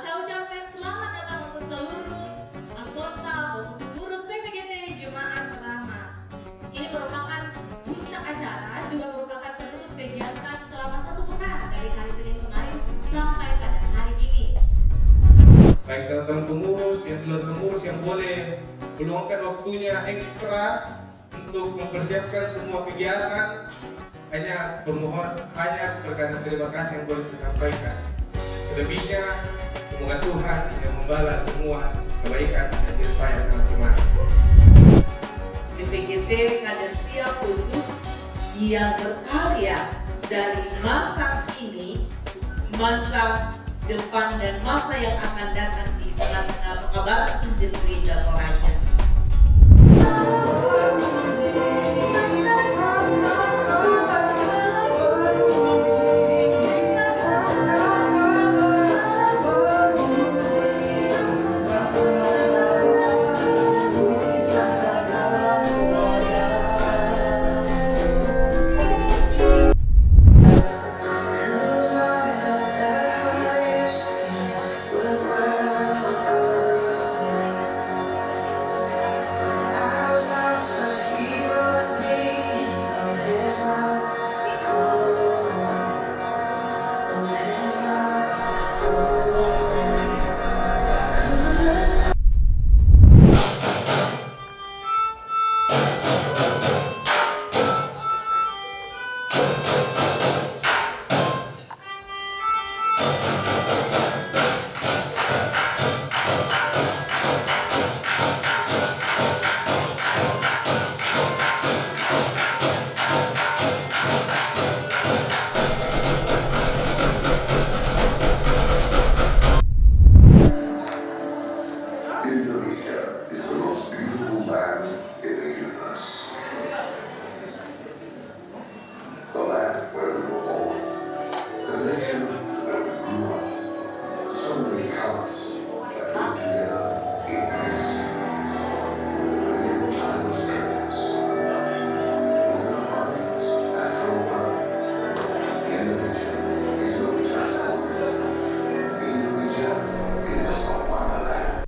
Saya ucapkan selamat datang untuk seluruh anggota maupun pengurus PPGT Jemaat Pertama. Ini merupakan puncak acara, juga merupakan penutup kegiatan selama 1 pekan dari hari Senin kemarin sampai pada hari ini. Baik teman-teman pengurus yang boleh meluangkan waktunya ekstra untuk mempersiapkan semua kegiatan, hanya perkataan terima kasih yang boleh saya sampaikan. Selebihnya, semoga Tuhan yang membalas semua kebaikan dan jerih payah teman-teman. PPGT kader siap putus yang berkarya dari masa kini, masa depan, dan masa yang akan datang di tengah-tengah pekabaran Injil Gereja Toraja. Indonesia is the most beautiful land in the universe. The land where we were born, the nation where we grew up. So many colors that live together in peace. With a million timeless treasures. With an abundance of natural wonders. Indonesia is not just one. Indonesia is a wonderland.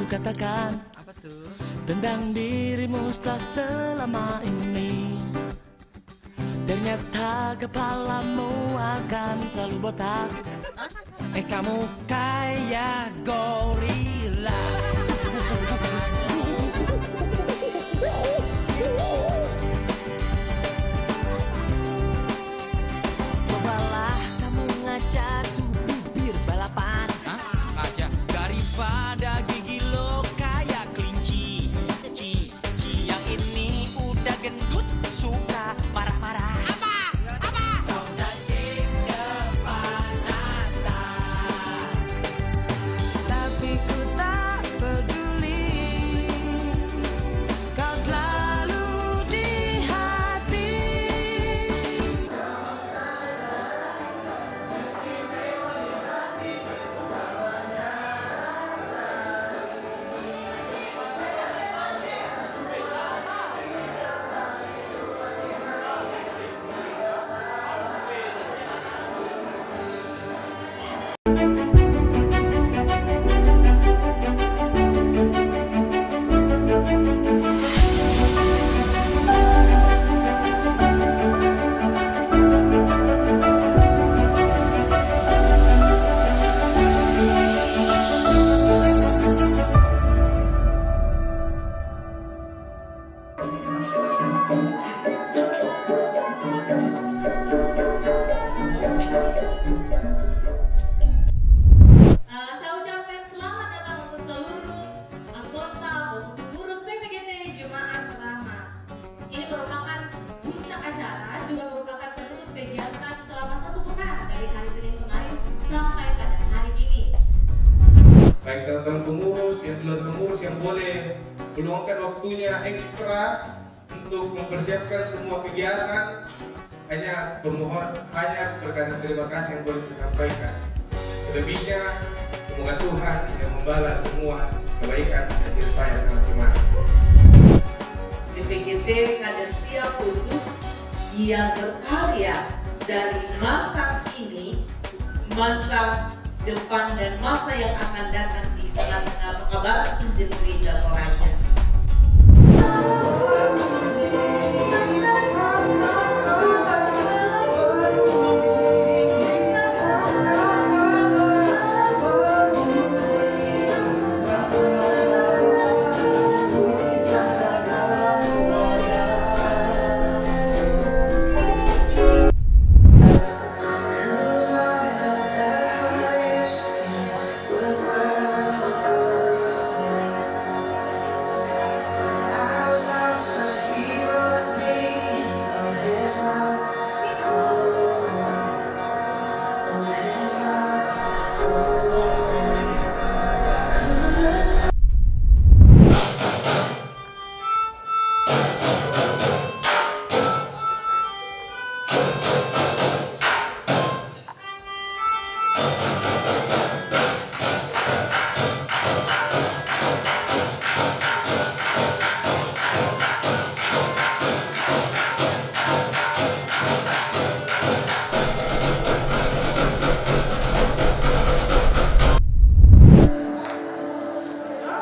katakan tentang dirimu setelah selama ini. Ternyata kepalamu akan selalu botak. Kamu kayak gorila. Cobalah kamu ngajak tuh bibir balapan. Ngajak daripada gigi lo kayak kelinci. Yang ini udah gendut suka marah-marah. Kau saking kepanasan, tapi ku tak peduli. Kau selalu di hati. Saya ucapkan selamat datang untuk seluruh anggota maupun pengurus PPGT Jemaat Pertama. Ini merupakan puncak acara, juga merupakan penutup kegiatan selama 1 pekan dari hari Senin kemarin sampai pada hari ini. Baik teman-teman pengurus, pengurus yang boleh meluangkan waktunya ekstra untuk mempersiapkan semua kegiatan, hanya berkata terima kasih yang boleh saya sampaikan. Selebihnya, semoga Tuhan yang membalas semua kebaikan dan jerih payah teman-teman. PPGT kader siap putus yang berkarya dari masa kini, masa depan dan masa yang akan datang di tengah-tengah perkabaran Injil Gereja Toraja.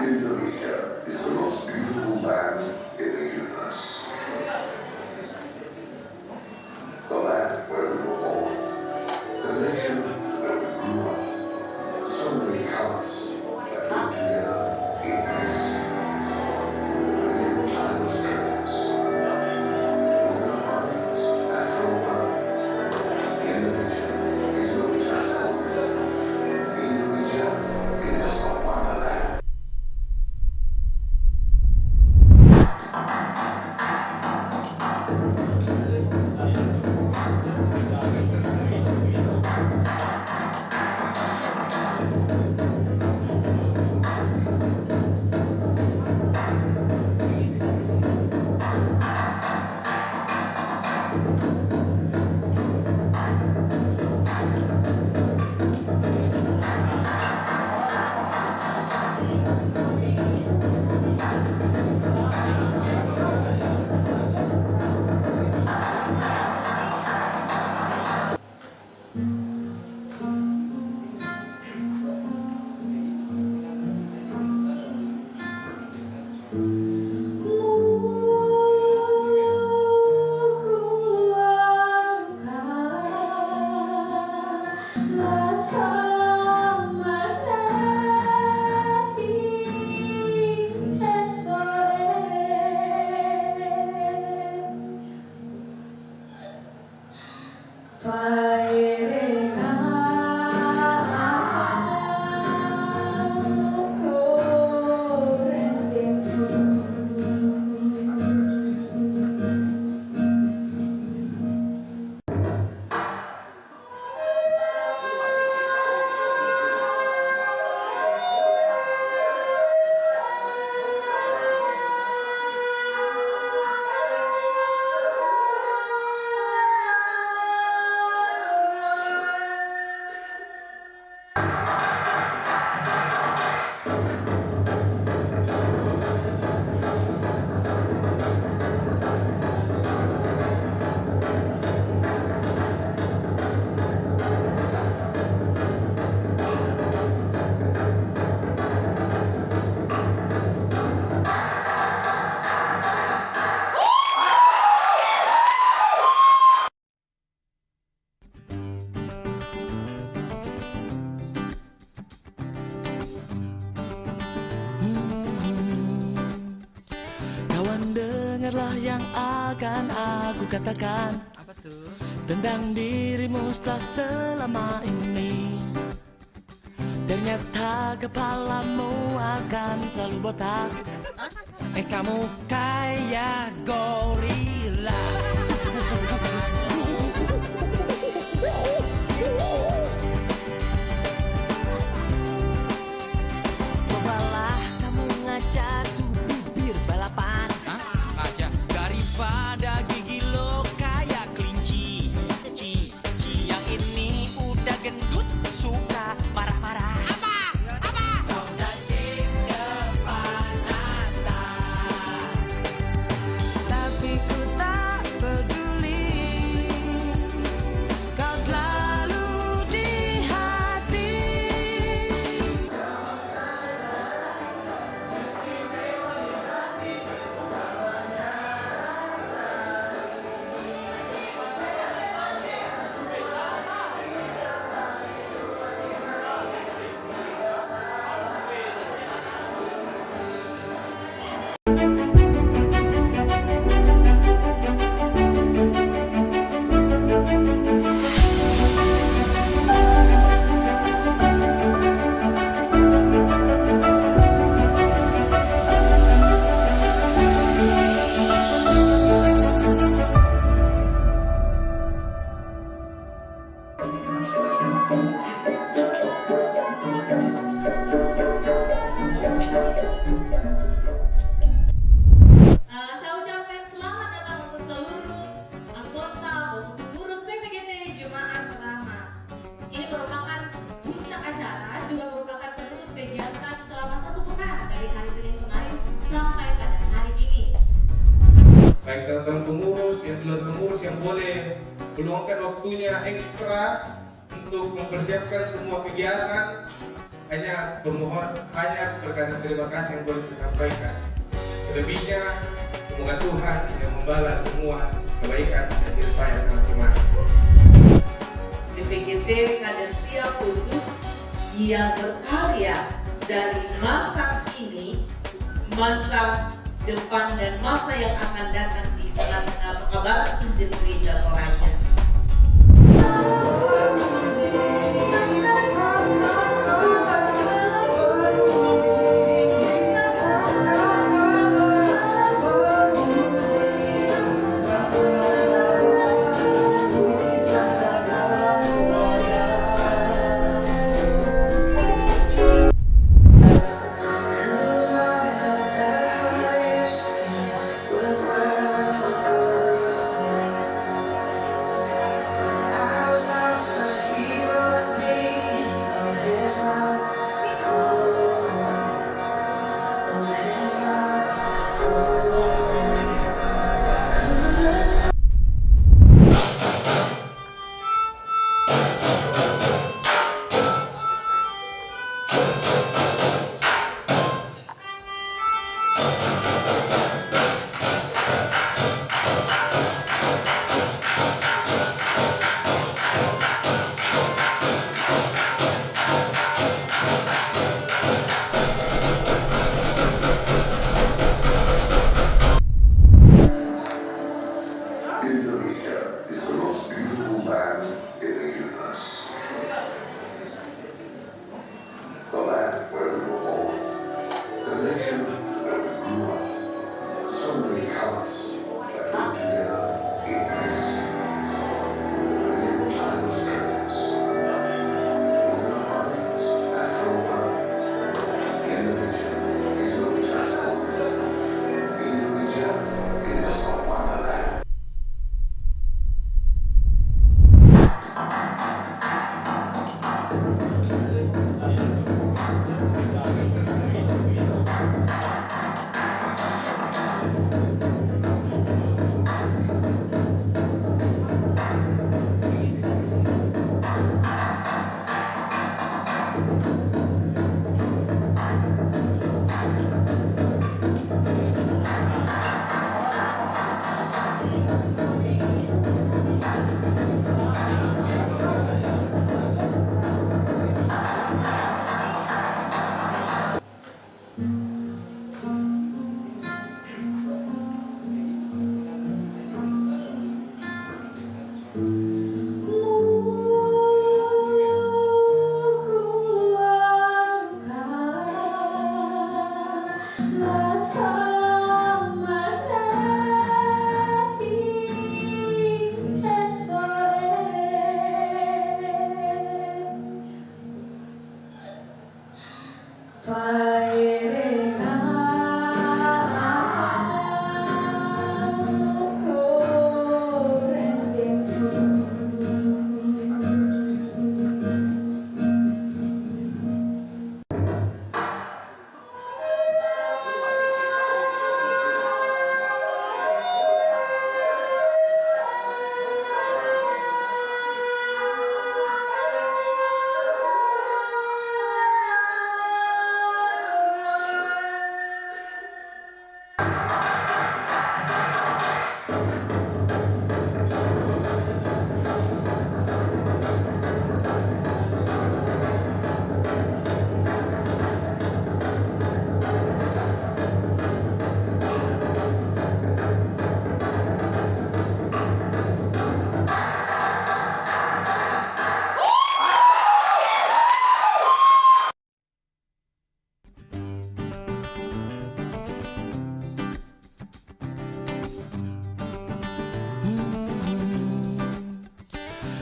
Indonesia is the most beautiful land in the universe. The land where we were born, the nation where we grew up. So many colors that live together in peace. With a million timeless treasures. With an abundance of natural wonders. Indonesia is no just one. Indonesia is a wonderland. yang akan aku katakan tentang dirimu setelah selama ini. Ternyata kepalamu akan selalu botak. Kamu kayak gorila. Cobalah kamu ngajak tuh bibir balapan. Aja daripada gigi lo kayak kelinci. Yang ini udah gendut suka marah-marah. Kau cacing kepanasan, Tapi ku tak peduli, kau selalu di hati. Saya ucapkan selamat datang untuk seluruh anggota maupun pengurus PPGT Jemaat Rahmat. Ini merupakan puncak acara, juga merupakan penutup kegiatan selama 1 pekan dari hari Senin kemarin sampai pada hari ini. Baik teman-teman pengurus, yang di luar pengurus yang boleh meluangkan waktunya ekstra untuk mempersiapkan semua kegiatan, hanya berkata terima kasih yang boleh saya sampaikan. Selebihnya, semoga Tuhan yang membalas semua kebaikan dan jerih payah teman-teman. PPGT kader siap kudus yang berkarya dari masa kini, masa depan dan masa yang akan datang di tengah-tengah pekabaran Injil Gereja Toraja. Indonesia is the most beautiful land in the universe. The land where we were born, the nation where we grew up.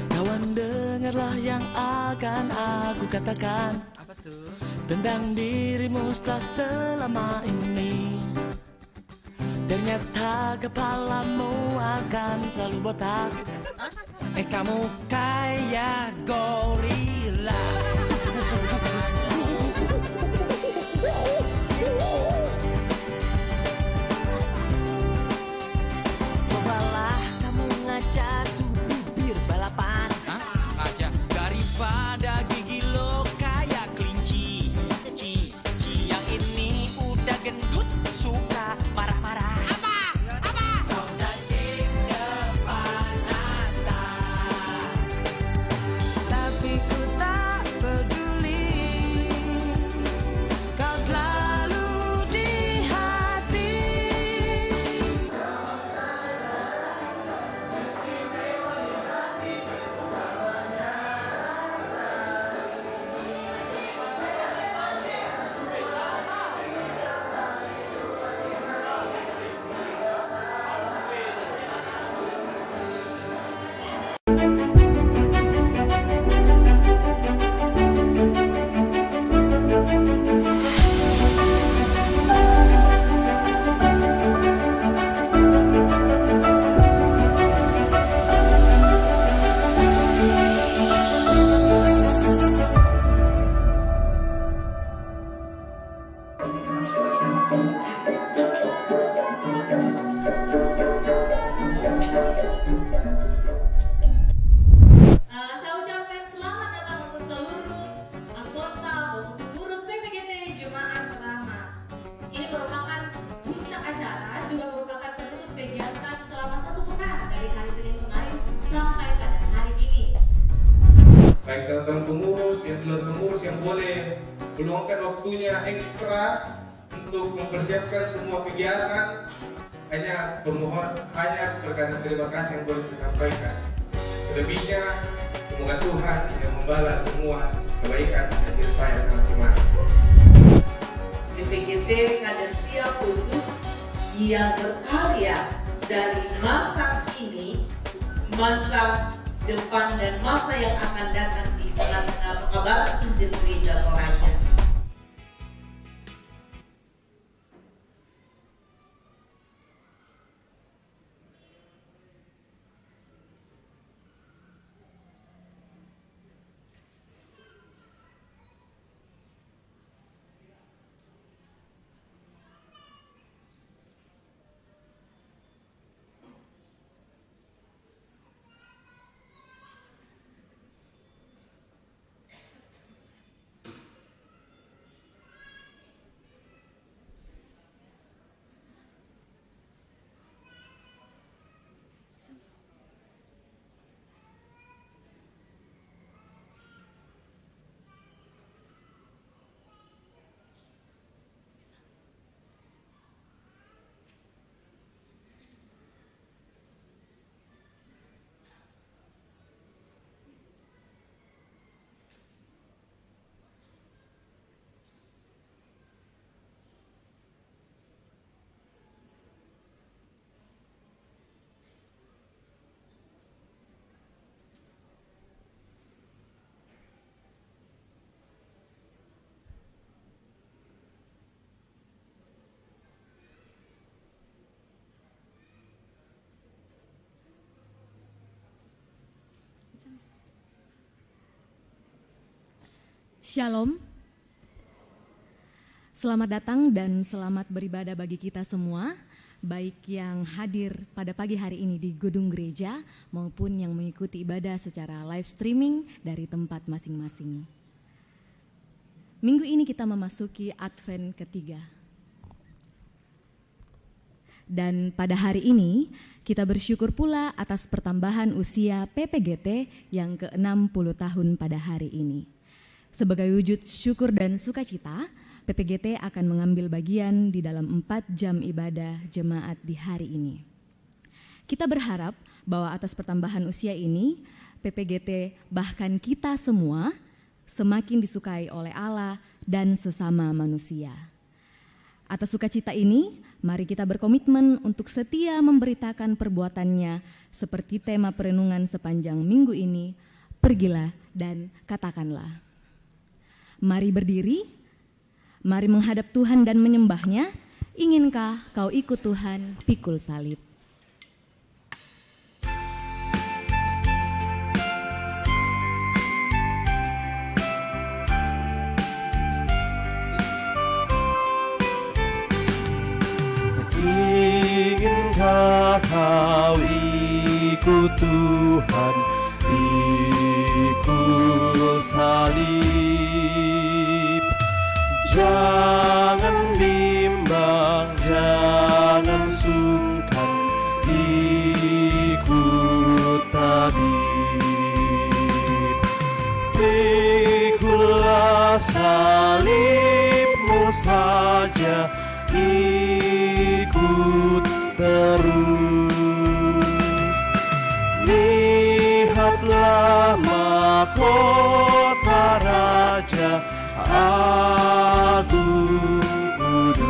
Kawan, dengarlah yang akan aku katakan. Apa tuh? Tentang dirimu setelah selama ini. Ternyata kepalamu akan selalu botak. Kamu kayak gorila. Cobalah kamu ngajak tuh bibir balapan. Hah? Aja Daripada gigi lo kayak kelinci. Yang ini udah gendut, suka marah-marah. Apa? Kau cacing kepanasan. Tapi ku tak peduli, kau selalu di hati. Saya ucapkan selamat datang untuk seluruh anggota maupun pengurus PPGT Jemaat Rahmat. Ini merupakan puncak acara, juga merupakan penutup kegiatan selama 1 pekan dari hari Senin kemarin sampai pada hari ini. Baik teman-teman pengurus, yang di luar pengurus yang boleh meluangkan waktunya ekstra untuk mempersiapkan semua kegiatan, hanya berkata terima kasih yang boleh saya sampaikan. Selebihnya, semoga Tuhan yang membalas semua kebaikan dan jerih payah teman-teman. PPGT kader siap putus yang berkarya dari masa kini, masa depan dan masa yang akan datang di tengah-tengah pekabaran Injil Gereja Toraja. Shalom. Selamat datang dan selamat beribadah bagi kita semua, baik yang hadir pada pagi hari ini di gedung gereja maupun yang mengikuti ibadah secara live streaming dari tempat masing-masing. Minggu ini kita memasuki Advent ketiga. Dan pada hari ini kita bersyukur pula atas pertambahan usia PPGT yang ke-60 tahun pada hari ini. Sebagai wujud syukur dan sukacita, PPGT akan mengambil bagian di dalam 4 jam ibadah jemaat di hari ini. Kita berharap bahwa atas pertambahan usia ini, PPGT bahkan kita semua semakin disukai oleh Allah dan sesama manusia. Atas sukacita ini, mari kita berkomitmen untuk setia memberitakan perbuatannya seperti tema perenungan sepanjang minggu ini, pergilah dan katakanlah. Mari berdiri, mari menghadap Tuhan dan menyembahnya. Inginkah kau ikut Tuhan pikul salib? Inginkah kau ikut Tuhan pikul salib? Jangan bimbang, jangan sungkan, ikut tabib. Pikullah salibmu saja, ikut terus. Lihatlah mahkota Raja Agung Kudus.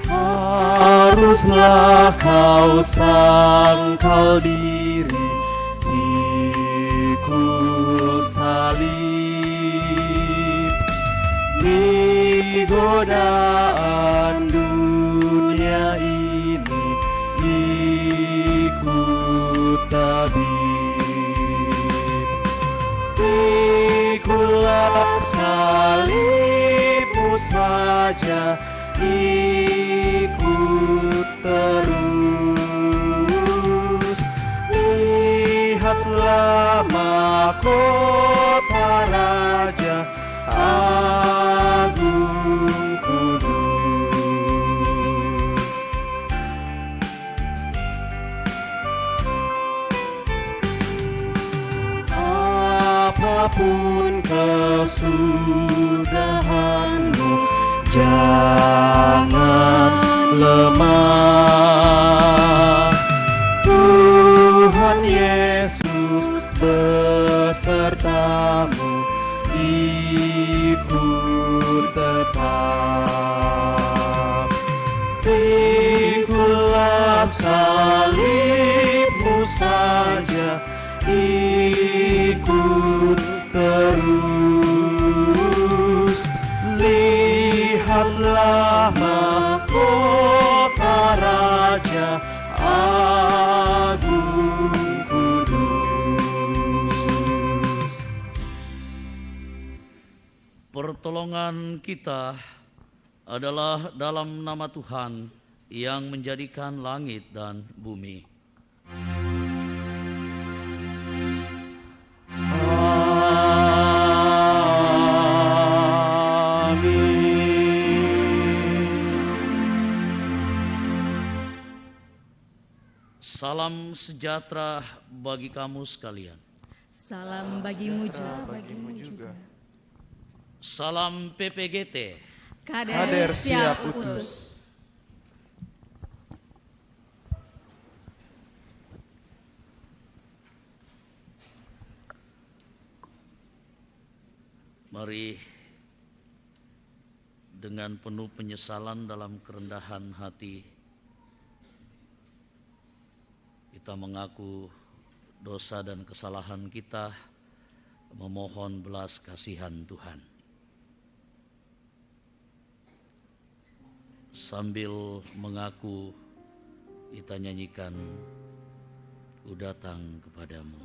Haruslah kau sangkal diri, pikul salib. Di godaan dunia ini, ikut tabib. Pikullah salibmu saja, ikut terus. Lihatlah mahkota Raja Agung Kudus. Apapun kesusahanmu, jangan lemah. Tuhan Yesus besertamu, ikut tetap. Pikullah salibmu saja, ikut terus. Lihatlah mahkota Raja Agung Kudus. Pertolongan kita adalah dalam nama Tuhan yang menjadikan langit dan bumi. Salam sejahtera bagi kamu sekalian. Salam bagimu juga. Salam PPGT. Kader siap utus. Mari dengan penuh penyesalan dalam kerendahan hati kita mengaku dosa dan kesalahan kita, memohon belas kasihan Tuhan. Sambil mengaku kita nyanyikan Ku Datang Kepadamu.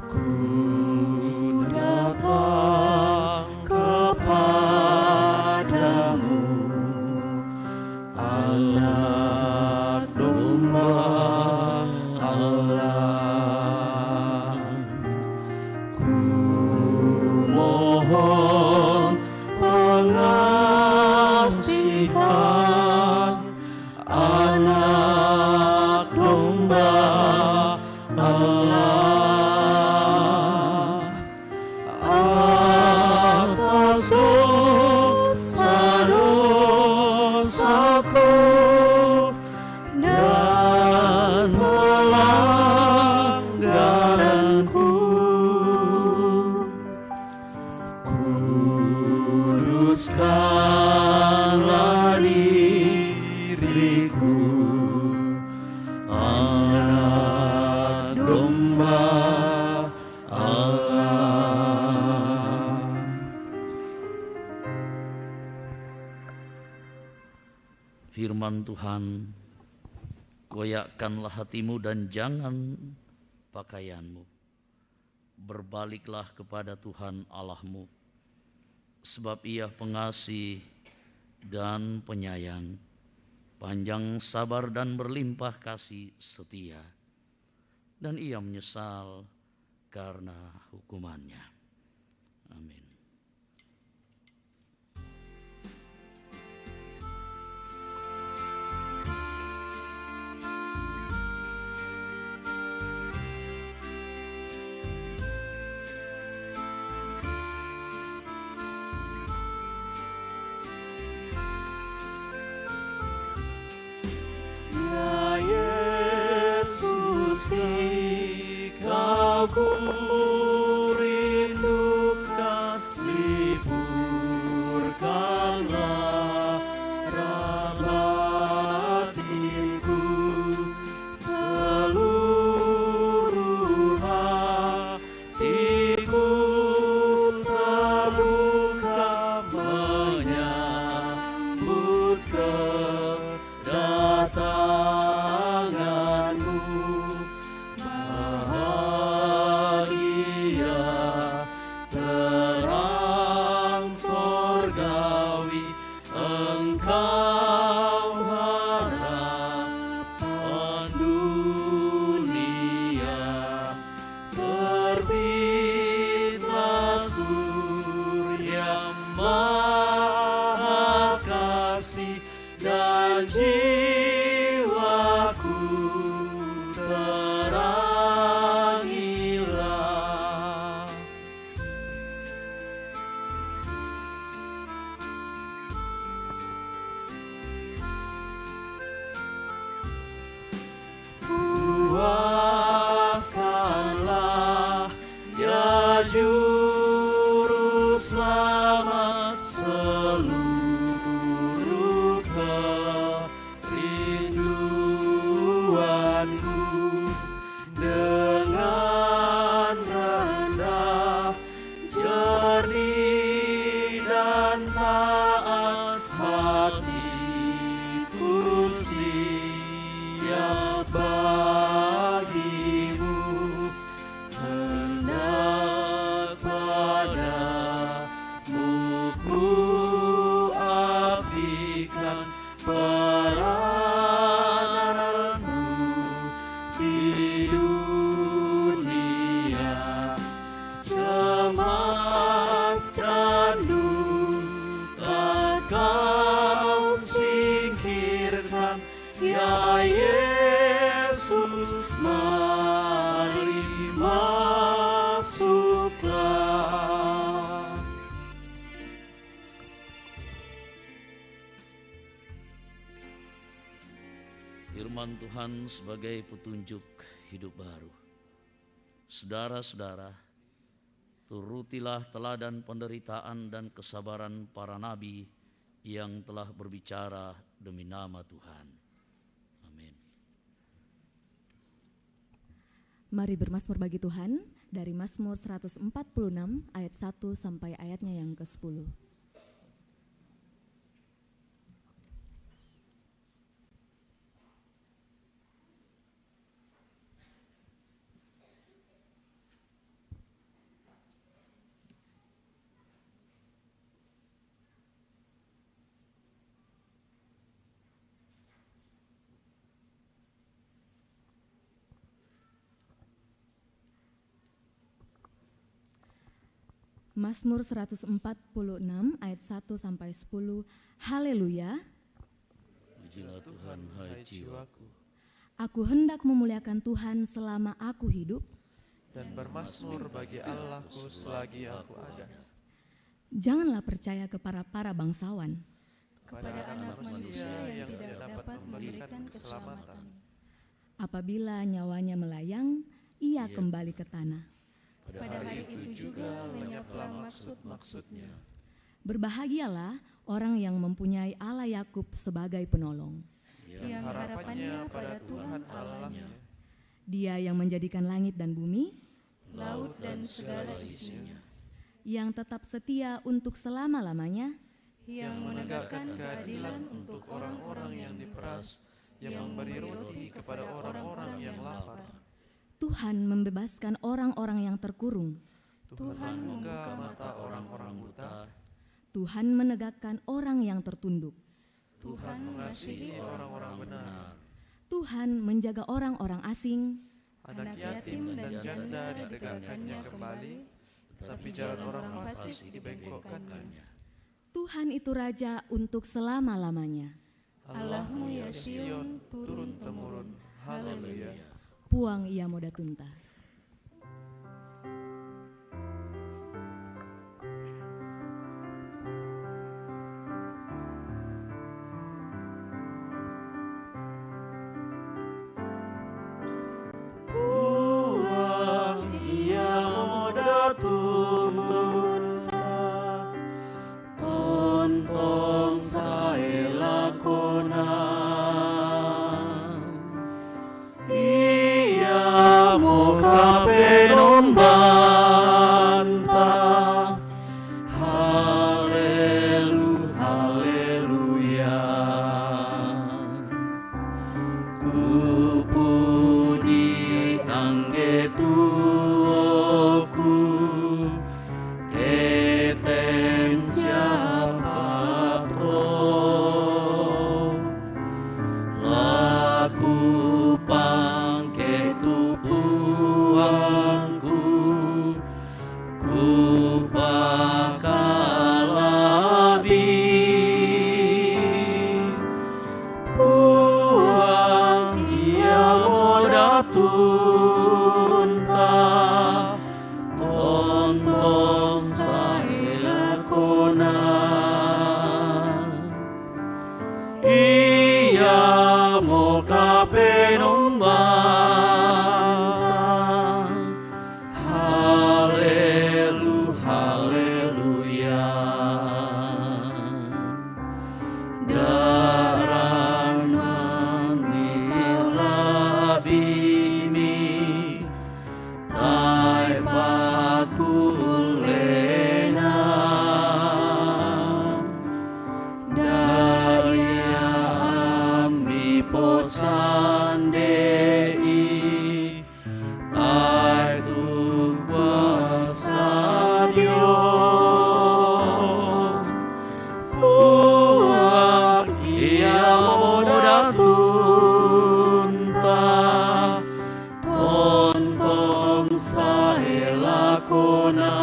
Ku datang kepadamu, Anak Domba Allah. Ku mohon pengasihan, Anak Domba Allah. Atas dosa-dosaku dan pelanggaranku, kuduskanlah diriku, Anak Domba Allah. Firman Tuhan, goyakkanlah hatimu dan jangan pakaianmu. Berbaliklah kepada Tuhan Allahmu, sebab Ia pengasih dan penyayang, panjang sabar dan berlimpah kasih setia, dan Ia menyesal karena hukumannya. Amin. Ya Yesus, Dikau ku rindukan, liburkanlah batinku, seluruh hatiku terbuka menyambut kedatanganmu. Bahagia terang sorgawi, Engkau harapan dunia. Terbitlah surya maha kasih, dan jiwaku terangilah. Puaskanlah ya Juru Selamat seluruh kerinduanku, dengan rendah, jernih dan taat hatiku siap bagimu. Hendak padamu ku abdikan perananmu di dunia. Cemas dan duka kau singkirkan, ya Yesus, mari masuklah. Firman Tuhan sebagai petunjuk hidup baru. Saudara-saudara, turutilah teladan penderitaan dan kesabaran para nabi yang telah berbicara demi nama Tuhan. Amin. Mari bermazmur bagi Tuhan dari Mazmur 146 ayat 1 sampai ayatnya yang ke-10. Mazmur 146 ayat 1 sampai 10. Haleluya. Pujilah Tuhan, hai jiwaku, Aku hendak memuliakan Tuhan selama aku hidup. dan bermasmur bagi Allahku selagi aku ada. Janganlah percaya kepada para bangsawan, Kepada anak manusia yang tidak dapat memberikan keselamatan. apabila nyawanya melayang, ia kembali ke tanah. Pada hari itu juga lenyaplah maksud-maksudnya. Berbahagialah orang yang mempunyai Allah Yakub sebagai penolong. Yang harapannya pada Tuhan Allahnya, Dia yang menjadikan langit dan bumi, laut dan segala isinya, yang tetap setia untuk selama-lamanya, yang menegakkan keadilan untuk orang-orang yang diperas, yang memberi roti kepada orang-orang yang lapar. Tuhan membebaskan orang-orang yang terkurung. Tuhan membuka mata orang-orang buta. Tuhan menegakkan orang yang tertunduk. Tuhan mengasihi orang-orang benar. Tuhan menjaga orang-orang asing. Anak yatim dan janda ditegakkannya kembali, tetapi jalan orang fasik dibengkokkannya. Tuhan itu Raja untuk selama-lamanya. Allahmu ya Sion, turun-temurun. Haleluya. Puang ia moda tunta. Tuhan ia moda tunta, tontong sae lakona. Ia moga penombanta. Haleluya. Kupudi angge tuoku, keteng siapa pro, laku pangke tubuangku, ku bakal abdi. Puang ia moda tunta, tontong sae lakona. Ia moga penombanta. Haleluya. Darang manila bimi, tai pakulena. Daya ami posandei, tai tu kuasa Dio. Puang ia moda tunta, tontong sae lakona.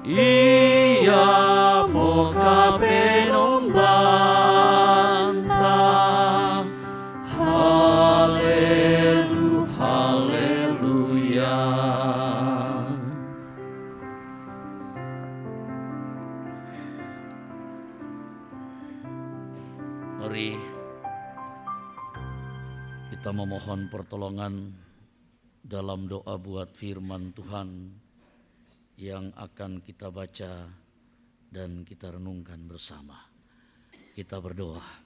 Ia moga penombanta. Haleluya. Mari kita memohon pertolongan dalam doa buat firman Tuhan yang akan kita baca dan kita renungkan bersama. Kita berdoa.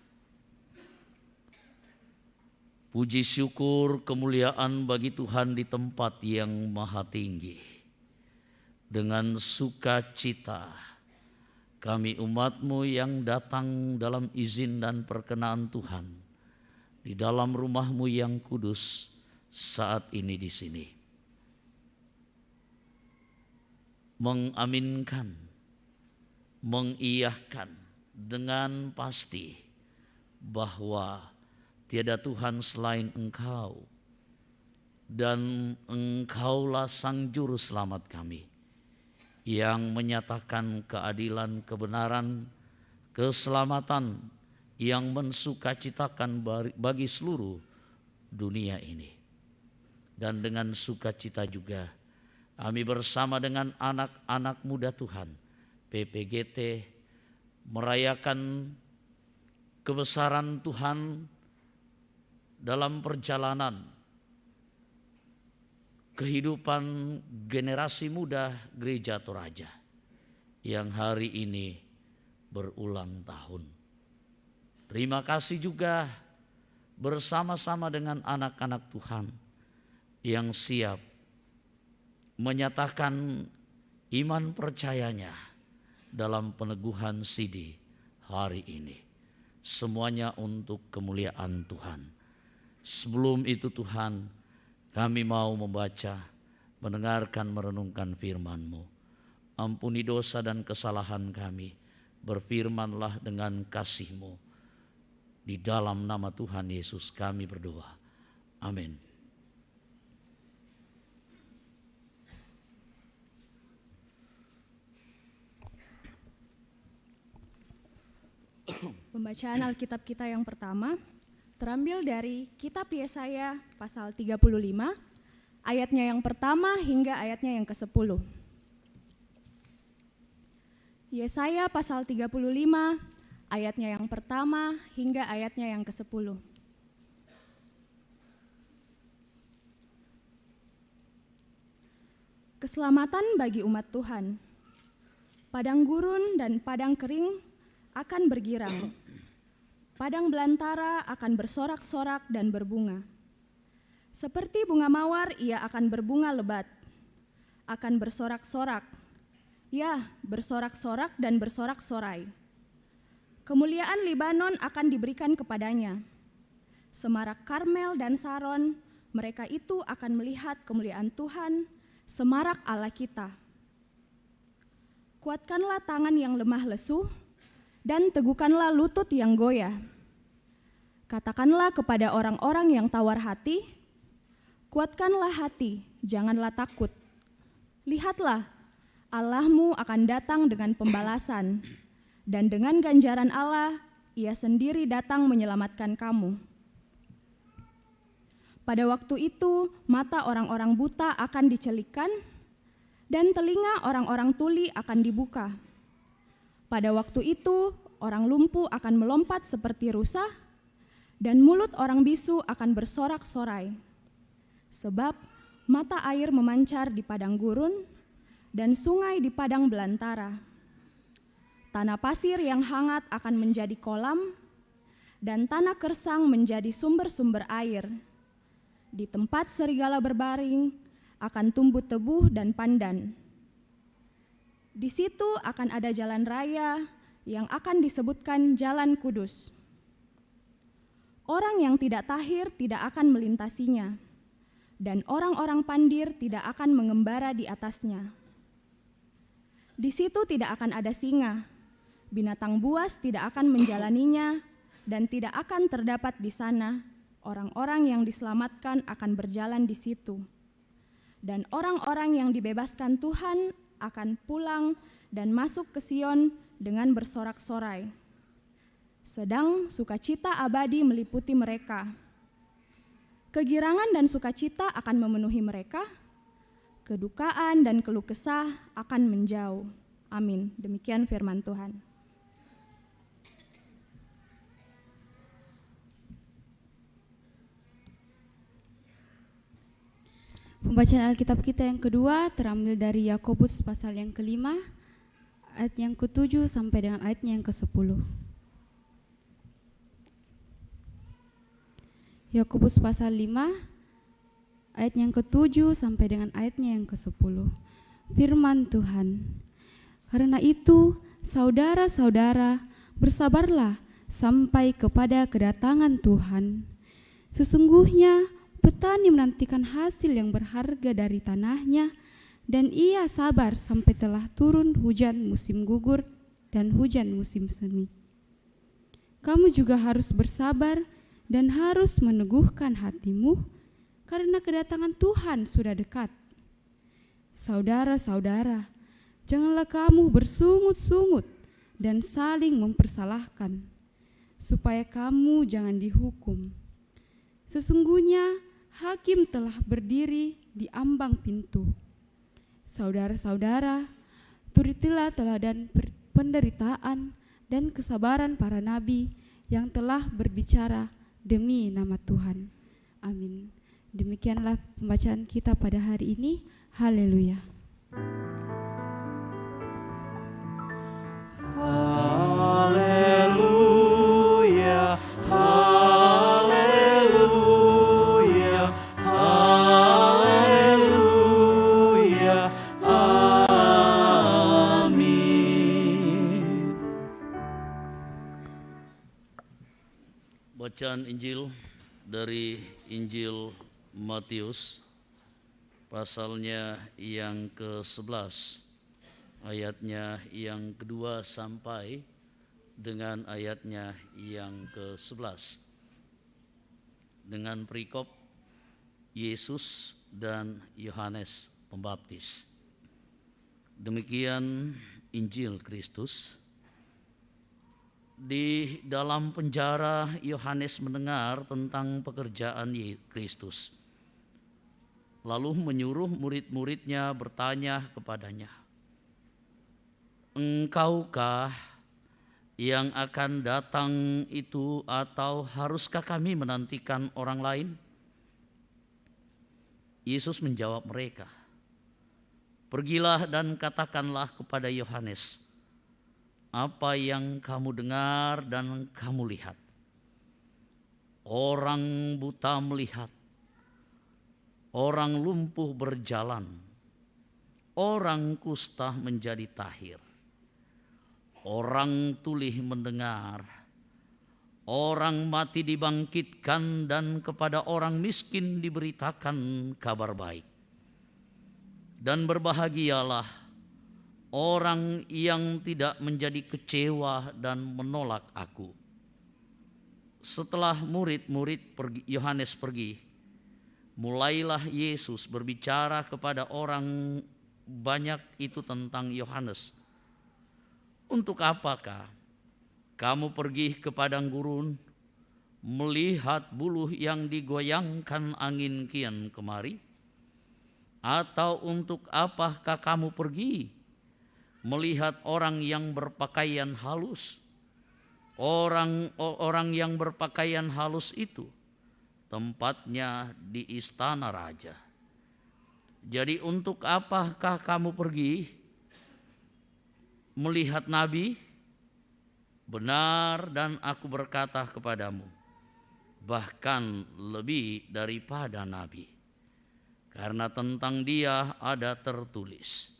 Puji syukur kemuliaan bagi Tuhan di tempat yang maha tinggi. Dengan sukacita kami umat-Mu yang datang dalam izin dan perkenan Tuhan di dalam rumah-Mu yang kudus saat ini di sini. Mengaminkan, mengiyahkan dengan pasti bahwa tiada Tuhan selain Engkau, dan Engkaulah Sang Juru Selamat kami, yang menyatakan keadilan, kebenaran, keselamatan yang mensukacitakan bagi seluruh dunia ini. Dan dengan sukacita juga kami bersama dengan anak-anak muda Tuhan, PPGT, merayakan kebesaran Tuhan dalam perjalanan kehidupan generasi muda Gereja Toraja yang hari ini berulang tahun. Terima kasih juga bersama-sama dengan anak-anak Tuhan yang siap menyatakan iman percayanya dalam peneguhan sidi hari ini. Semuanya untuk kemuliaan Tuhan. Sebelum itu Tuhan, kami mau membaca, mendengarkan, merenungkan firman-Mu. Ampuni dosa dan kesalahan kami. Berfirmanlah dengan kasih-Mu. Di dalam nama Tuhan Yesus kami berdoa. Amin. Pembacaan Alkitab kita yang pertama terambil dari Kitab Yesaya pasal 35, ayatnya yang pertama hingga ayatnya yang ke-10. Yesaya pasal 35, ayatnya yang pertama hingga ayatnya yang ke-10. Keselamatan bagi umat Tuhan. Padang gurun dan padang kering akan bergirang. Padang belantara akan bersorak-sorak dan berbunga. Seperti bunga mawar ia akan berbunga lebat, akan bersorak-sorak, ya bersorak-sorak dan bersorak-sorai. Kemuliaan Libanon akan diberikan kepadanya. Semarak Karmel dan Saron, mereka itu akan melihat kemuliaan Tuhan, semarak Allah kita. Kuatkanlah tangan yang lemah lesu, dan teguhkanlah lutut yang goyah. Katakanlah kepada orang-orang yang tawar hati, kuatkanlah hati, janganlah takut. Lihatlah, Allahmu akan datang dengan pembalasan, dan dengan ganjaran Allah, Ia sendiri datang menyelamatkan kamu. Pada waktu itu, mata orang-orang buta akan dicelikkan, dan telinga orang-orang tuli akan dibuka. Pada waktu itu, orang lumpuh akan melompat seperti rusa, dan mulut orang bisu akan bersorak-sorai. Sebab mata air memancar di padang gurun, dan sungai di padang belantara. Tanah pasir yang hangat akan menjadi kolam, dan tanah kersang menjadi sumber-sumber air. Di tempat serigala berbaring akan tumbuh tebu dan pandan. Di situ akan ada jalan raya yang akan disebutkan Jalan Kudus. Orang yang tidak tahir tidak akan melintasinya, dan orang-orang pandir tidak akan mengembara di atasnya. Di situ tidak akan ada singa, binatang buas tidak akan menjalaninya, dan tidak akan terdapat di sana orang-orang yang diselamatkan akan berjalan di situ. Dan orang-orang yang dibebaskan Tuhan akan pulang dan masuk ke Sion dengan bersorak-sorai. Sedang sukacita abadi meliputi mereka. Kegirangan dan sukacita akan memenuhi mereka. Kedukaan dan keluh kesah akan menjauh. Amin. Demikian firman Tuhan. Pembacaan Alkitab kita yang kedua terambil dari Yakobus pasal yang kelima, ayat yang ke-7 sampai dengan ayatnya yang ke-10. Yakobus pasal 5 ayat yang ke-7 sampai dengan ayatnya yang ke-10. Firman Tuhan. Karena itu, saudara-saudara, bersabarlah sampai kepada kedatangan Tuhan. Sesungguhnya petani menantikan hasil yang berharga dari tanahnya, dan ia sabar sampai telah turun hujan musim gugur dan hujan musim semi. Kamu juga harus bersabar dan harus meneguhkan hatimu, karena kedatangan Tuhan sudah dekat. Saudara-saudara, janganlah kamu bersungut-sungut dan saling mempersalahkan, supaya kamu jangan dihukum. Sesungguhnya hakim telah berdiri di ambang pintu. Saudara-saudara, turutilah teladan penderitaan dan kesabaran para nabi yang telah berbicara demi nama Tuhan. Amin. Demikianlah pembacaan kita pada hari ini. Haleluya. Haleluya, haleluya, haleluya, amin. Bacaan Injil dari Injil Matius, pasalnya yang ke-11, ayatnya yang kedua sampai dengan ayatnya yang ke-11. Dengan perikop Yesus dan Yohanes Pembaptis. Demikian Injil Kristus. Di dalam penjara Yohanes mendengar tentang pekerjaan Kristus. Lalu menyuruh murid-muridnya bertanya kepadanya, "Engkaukah yang akan datang itu, atau haruskah kami menantikan orang lain?" Yesus menjawab mereka, "Pergilah dan katakanlah kepada Yohanes apa yang kamu dengar dan kamu lihat. Orang buta melihat, orang lumpuh berjalan, orang kusta menjadi tahir, orang tuli mendengar, orang mati dibangkitkan, dan kepada orang miskin diberitakan kabar baik. Dan berbahagialah orang yang tidak menjadi kecewa dan menolak aku." Setelah murid-murid Yohanes pergi, mulailah Yesus berbicara kepada orang banyak itu tentang Yohanes. "Untuk apakah kamu pergi ke padang gurun, melihat buluh yang digoyangkan angin kian kemari? Atau untuk apakah kamu pergi melihat orang yang berpakaian halus? Orang yang berpakaian halus itu tempatnya di istana raja. Jadi untuk apakah kamu pergi melihat nabi? Benar, dan aku berkata kepadamu, bahkan lebih daripada nabi. Karena tentang dia ada tertulis,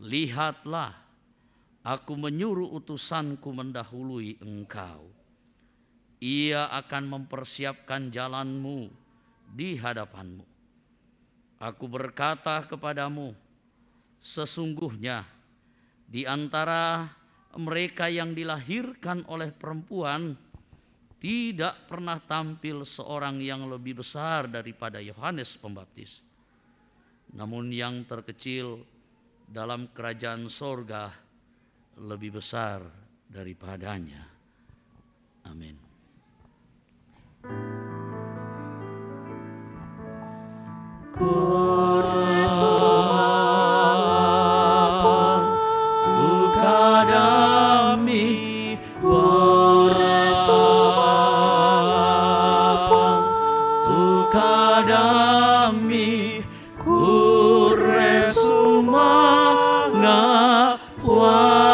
'Lihatlah, aku menyuruh utusanku mendahului engkau. Ia akan mempersiapkan jalanmu di hadapanmu.' Aku berkata kepadamu, sesungguhnya di antara mereka yang dilahirkan oleh perempuan tidak pernah tampil seorang yang lebih besar daripada Yohanes Pembaptis. Namun yang terkecil dalam kerajaan sorga lebih besar daripadanya." Amin. Kuresuma ngapwa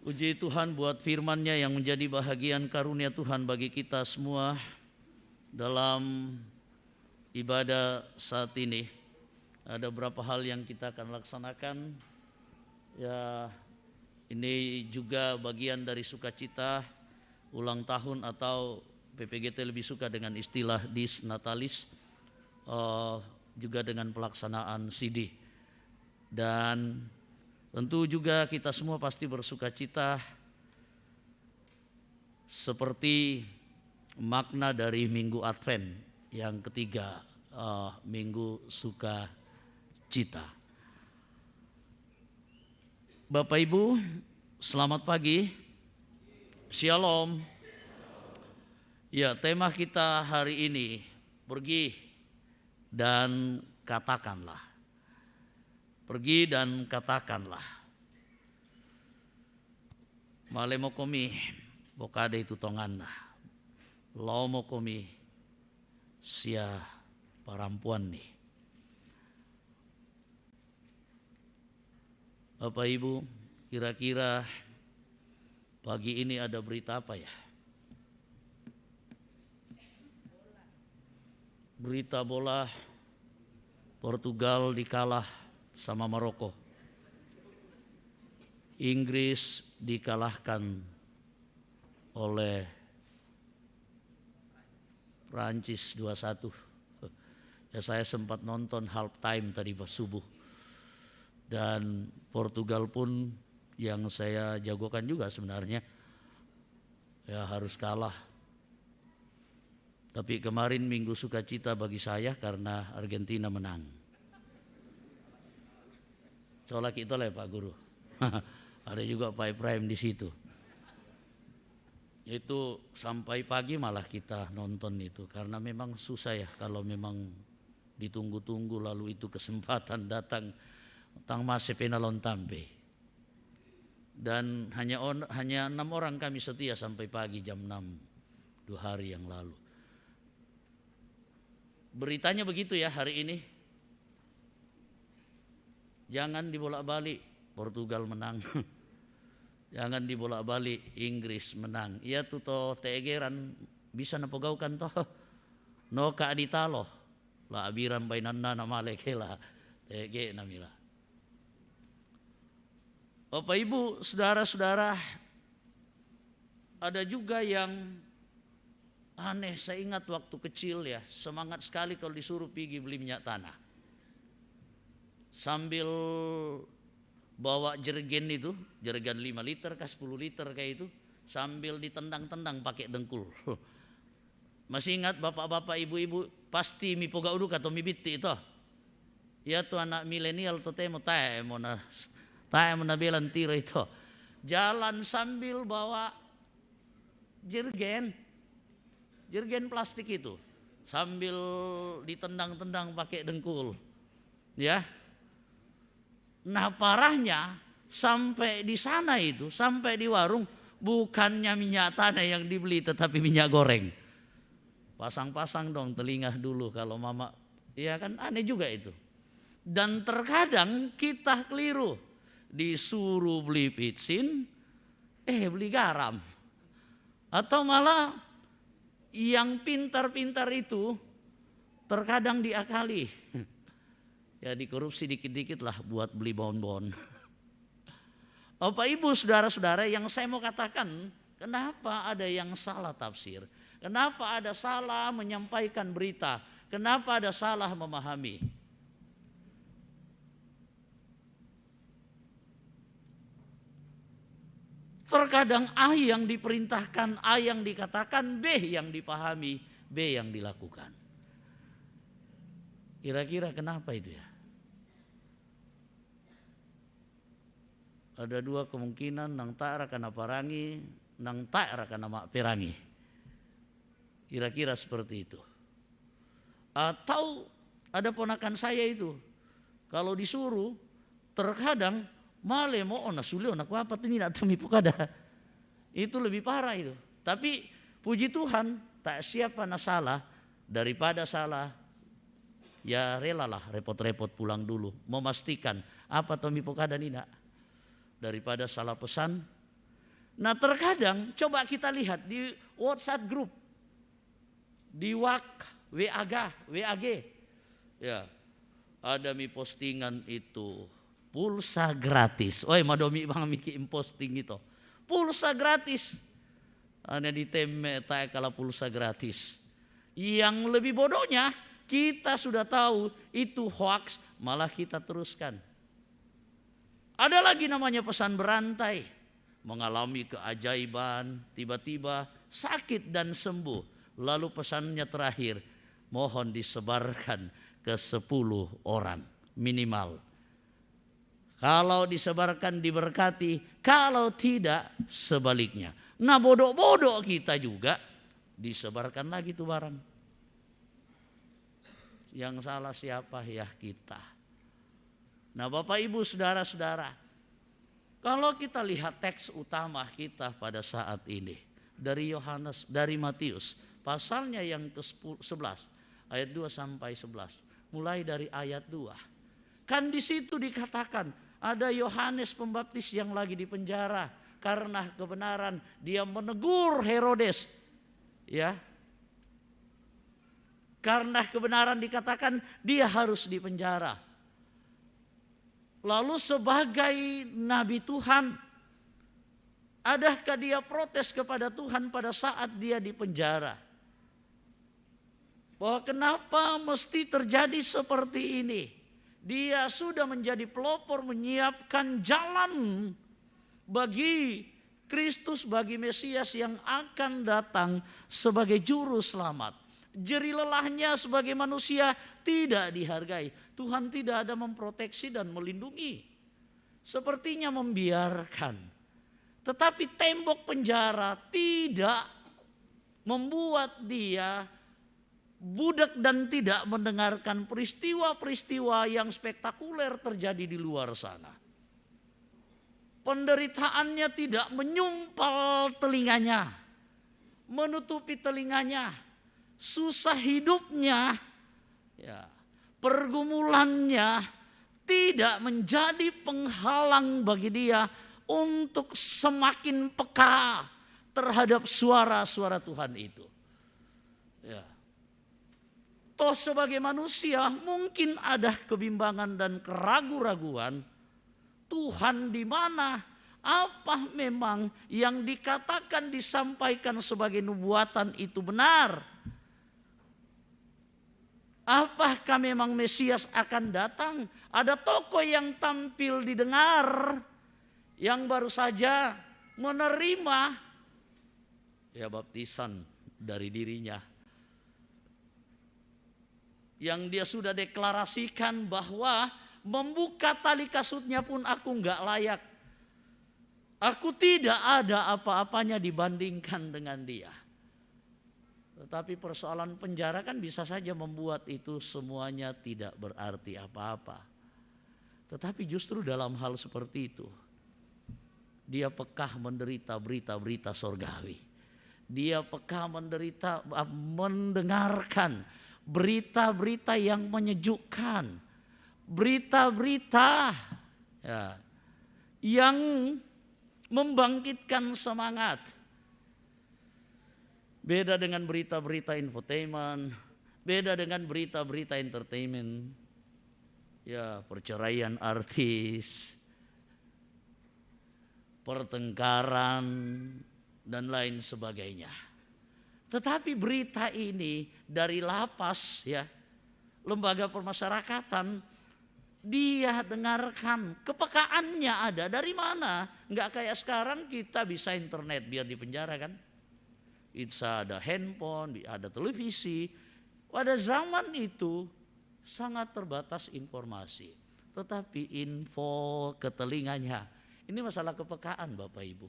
Puji Tuhan buat firman-Nya yang menjadi bahagian karunia Tuhan bagi kita semua dalam ibadah saat ini. Ada beberapa hal yang kita akan laksanakan. Ya, ini juga bagian dari sukacita ulang tahun, atau PPGT lebih suka dengan istilah Dies Natalis, juga dengan pelaksanaan CD. Dan tentu juga kita semua pasti bersukacita seperti makna dari Minggu Advent yang ketiga, Minggu Sukacita. Bapak Ibu, selamat pagi. Shalom. Ya, tema kita hari ini, pergi dan katakanlah. Pergi dan katakanlah. Male mo komi bokade itu tonganna. Lao mo komi sia parampuan nih. Bapak Ibu, kira-kira pagi ini ada berita apa ya? Berita bola Portugal dikalah sama Maroko. Inggris dikalahkan oleh Prancis 2-1. Ya, saya sempat nonton half time tadi pas subuh. Dan Portugal pun yang saya jagokan juga sebenarnya, ya harus kalah. Tapi kemarin Minggu Sukacita bagi saya karena Argentina menang. Colak itu lah Pak Guru. Ada juga Pak Ibrahim di situ. Itu sampai pagi malah kita nonton itu, karena memang susah ya kalau memang ditunggu-tunggu lalu itu kesempatan datang tang masih penalon tampe. Dan hanya 6 orang kami setia sampai pagi jam 6 2 hari yang lalu. Beritanya begitu ya hari ini. Jangan dibolak-balik Portugal menang. Jangan dibolak-balik Inggris menang. Ya tuh toh tegeran bisa napagaukan toh. No ka aditalo. La abiran bainanna na malekela. Tege namila. Bapak Ibu, saudara-saudara, ada juga yang aneh. Saya ingat waktu kecil ya, semangat sekali kalau disuruh pergi beli minyak tanah. Sambil bawa jergen itu, jergen 5 liter kah 10 liter kayak itu, sambil ditendang-tendang pakai dengkul. Masih ingat bapak-bapak, ibu-ibu, pasti mi poga uduk atau mi bitti itu. Ya tuh anak milenial tuh temo na belan tiro itu. Jalan sambil bawa jergen plastik itu, sambil ditendang-tendang pakai dengkul. Ya. Nah parahnya sampai di sana itu, sampai di warung, bukannya minyak tanah yang dibeli tetapi minyak goreng. Pasang-pasang dong telinga dulu kalau mama, ya kan aneh juga itu. Dan terkadang kita keliru, disuruh beli pitsin, beli garam. Atau malah yang pintar-pintar itu terkadang diakali. Ya dikorupsi dikit-dikit lah buat beli bonbon. Bapak Ibu, saudara-saudara, yang saya mau katakan, kenapa ada yang salah tafsir? Kenapa ada salah menyampaikan berita? Kenapa ada salah memahami? Terkadang A yang diperintahkan, A yang dikatakan, B yang dipahami, B yang dilakukan. Kira-kira kenapa itu ya? Ada 2 kemungkinan, nang tak rakana parangi, nang tak rakana mak perangi. Kira-kira seperti itu. Atau ada ponakan saya itu, kalau disuruh terkadang male mo ona sulio nak apa ini nak tumi pokada. Itu lebih parah itu. Tapi puji Tuhan tak siapa na salah, daripada salah ya relalah repot-repot pulang dulu memastikan apa tumi pokada nina. Daripada salah pesan Nah terkadang coba kita lihat di WhatsApp group, di WAG, ya ada mi postingan itu pulsa gratis. Oi madomi bang miki posting itu pulsa gratis. Ada di teme tak kalau pulsa gratis. Yang lebih bodohnya kita sudah tahu itu hoax, malah kita teruskan. Ada lagi namanya pesan berantai, mengalami keajaiban, tiba-tiba sakit dan sembuh. Lalu pesannya terakhir, mohon disebarkan ke 10 orang minimal. Kalau disebarkan diberkati, kalau tidak sebaliknya. Nah bodoh-bodoh kita juga disebarkan lagi tuh barang. Yang salah siapa? Ya kita. Nah Bapak Ibu Saudara-saudara, kalau kita lihat teks utama kita pada saat ini dari Matius pasalnya yang ke-11 ayat 2 sampai 11, mulai dari ayat 2. Kan di situ dikatakan ada Yohanes Pembaptis yang lagi di penjara karena kebenaran, dia menegur Herodes. Ya. Karena kebenaran dikatakan dia harus dipenjara. Lalu sebagai nabi Tuhan, adakah dia protes kepada Tuhan pada saat dia dipenjara? Bahwa kenapa mesti terjadi seperti ini? Dia sudah menjadi pelopor, menyiapkan jalan bagi Kristus, bagi Mesias yang akan datang sebagai juru selamat. Jeri lelahnya sebagai manusia tidak dihargai. Tuhan tidak ada memproteksi dan melindungi. Sepertinya membiarkan. Tetapi tembok penjara tidak membuat dia budak dan tidak mendengarkan peristiwa-peristiwa yang spektakuler terjadi di luar sana. Penderitaannya tidak menyumpal telinganya, menutupi telinganya. Susah hidupnya, ya, pergumulannya tidak menjadi penghalang bagi dia untuk semakin peka terhadap suara-suara Tuhan itu. Ya. Toh sebagai manusia mungkin ada kebimbangan dan keraguan-raguan. Tuhan di mana? Apa memang yang dikatakan disampaikan sebagai nubuatan itu benar? Apakah memang Mesias akan datang? Ada tokoh yang tampil didengar, yang baru saja menerima ya baptisan dari dirinya. Yang dia sudah deklarasikan bahwa membuka tali kasutnya pun aku enggak layak. Aku tidak ada apa-apanya dibandingkan dengan dia. Tetapi persoalan penjara kan bisa saja membuat itu semuanya tidak berarti apa-apa. Tetapi justru dalam hal seperti itu, dia peka menderita berita-berita sorgawi. Dia peka mendengarkan berita-berita yang menyejukkan. Berita-berita ya, yang membangkitkan semangat. Beda dengan berita-berita infotainment, beda dengan berita-berita entertainment. Ya, perceraian artis, pertengkaran dan lain sebagainya. Tetapi berita ini dari lapas ya, lembaga permasyarakatan, dia dengarkan, kepekaannya ada. Dari mana? Enggak kayak sekarang kita bisa internet biar di penjara kan. Bisa ada handphone, ada televisi. Pada zaman itu sangat terbatas informasi. Tetapi info ke telinganya. Ini masalah kepekaan Bapak Ibu.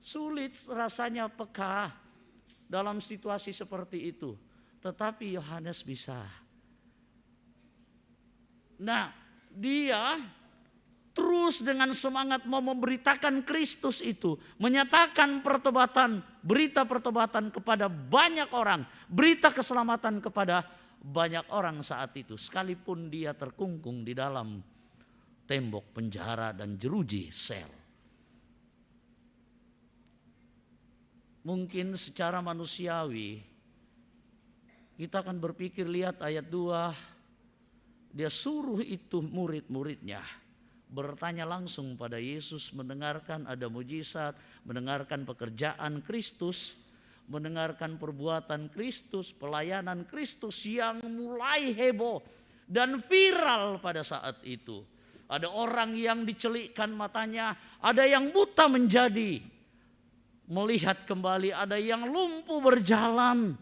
Sulit rasanya peka dalam situasi seperti itu. Tetapi Yohanes bisa. Nah, dia terus dengan semangat mau memberitakan Kristus itu. Menyatakan pertobatan, berita pertobatan kepada banyak orang. Berita keselamatan kepada banyak orang saat itu. Sekalipun dia terkungkung di dalam tembok penjara dan jeruji sel. mungkin secara manusiawi kita akan berpikir, lihat ayat 2, dia suruh itu murid-muridnya bertanya langsung pada Yesus, mendengarkan ada mujizat, mendengarkan pekerjaan Kristus, mendengarkan perbuatan Kristus, pelayanan Kristus yang mulai heboh dan viral pada saat itu. Ada orang yang dicelikkan matanya, ada yang buta menjadi melihat kembali, ada yang lumpuh berjalan,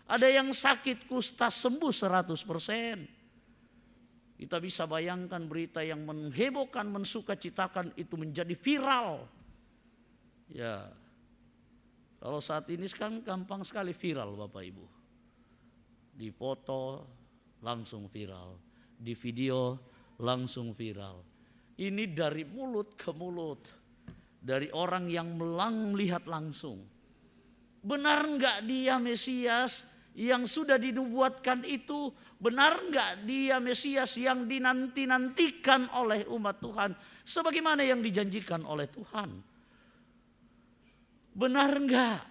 ada yang sakit kusta sembuh 100%. Kita bisa bayangkan berita yang menghebohkan, mensukacitakan itu menjadi viral. Ya, kalau saat ini kan gampang sekali viral Bapak Ibu. Dipoto langsung viral, di video langsung viral. Ini dari mulut ke mulut, dari orang yang melihat langsung. Benar enggak dia Mesias yang sudah dinubuatkan itu? Benar enggak dia Mesias yang dinanti-nantikan oleh umat Tuhan sebagaimana yang dijanjikan oleh Tuhan? Benar enggak?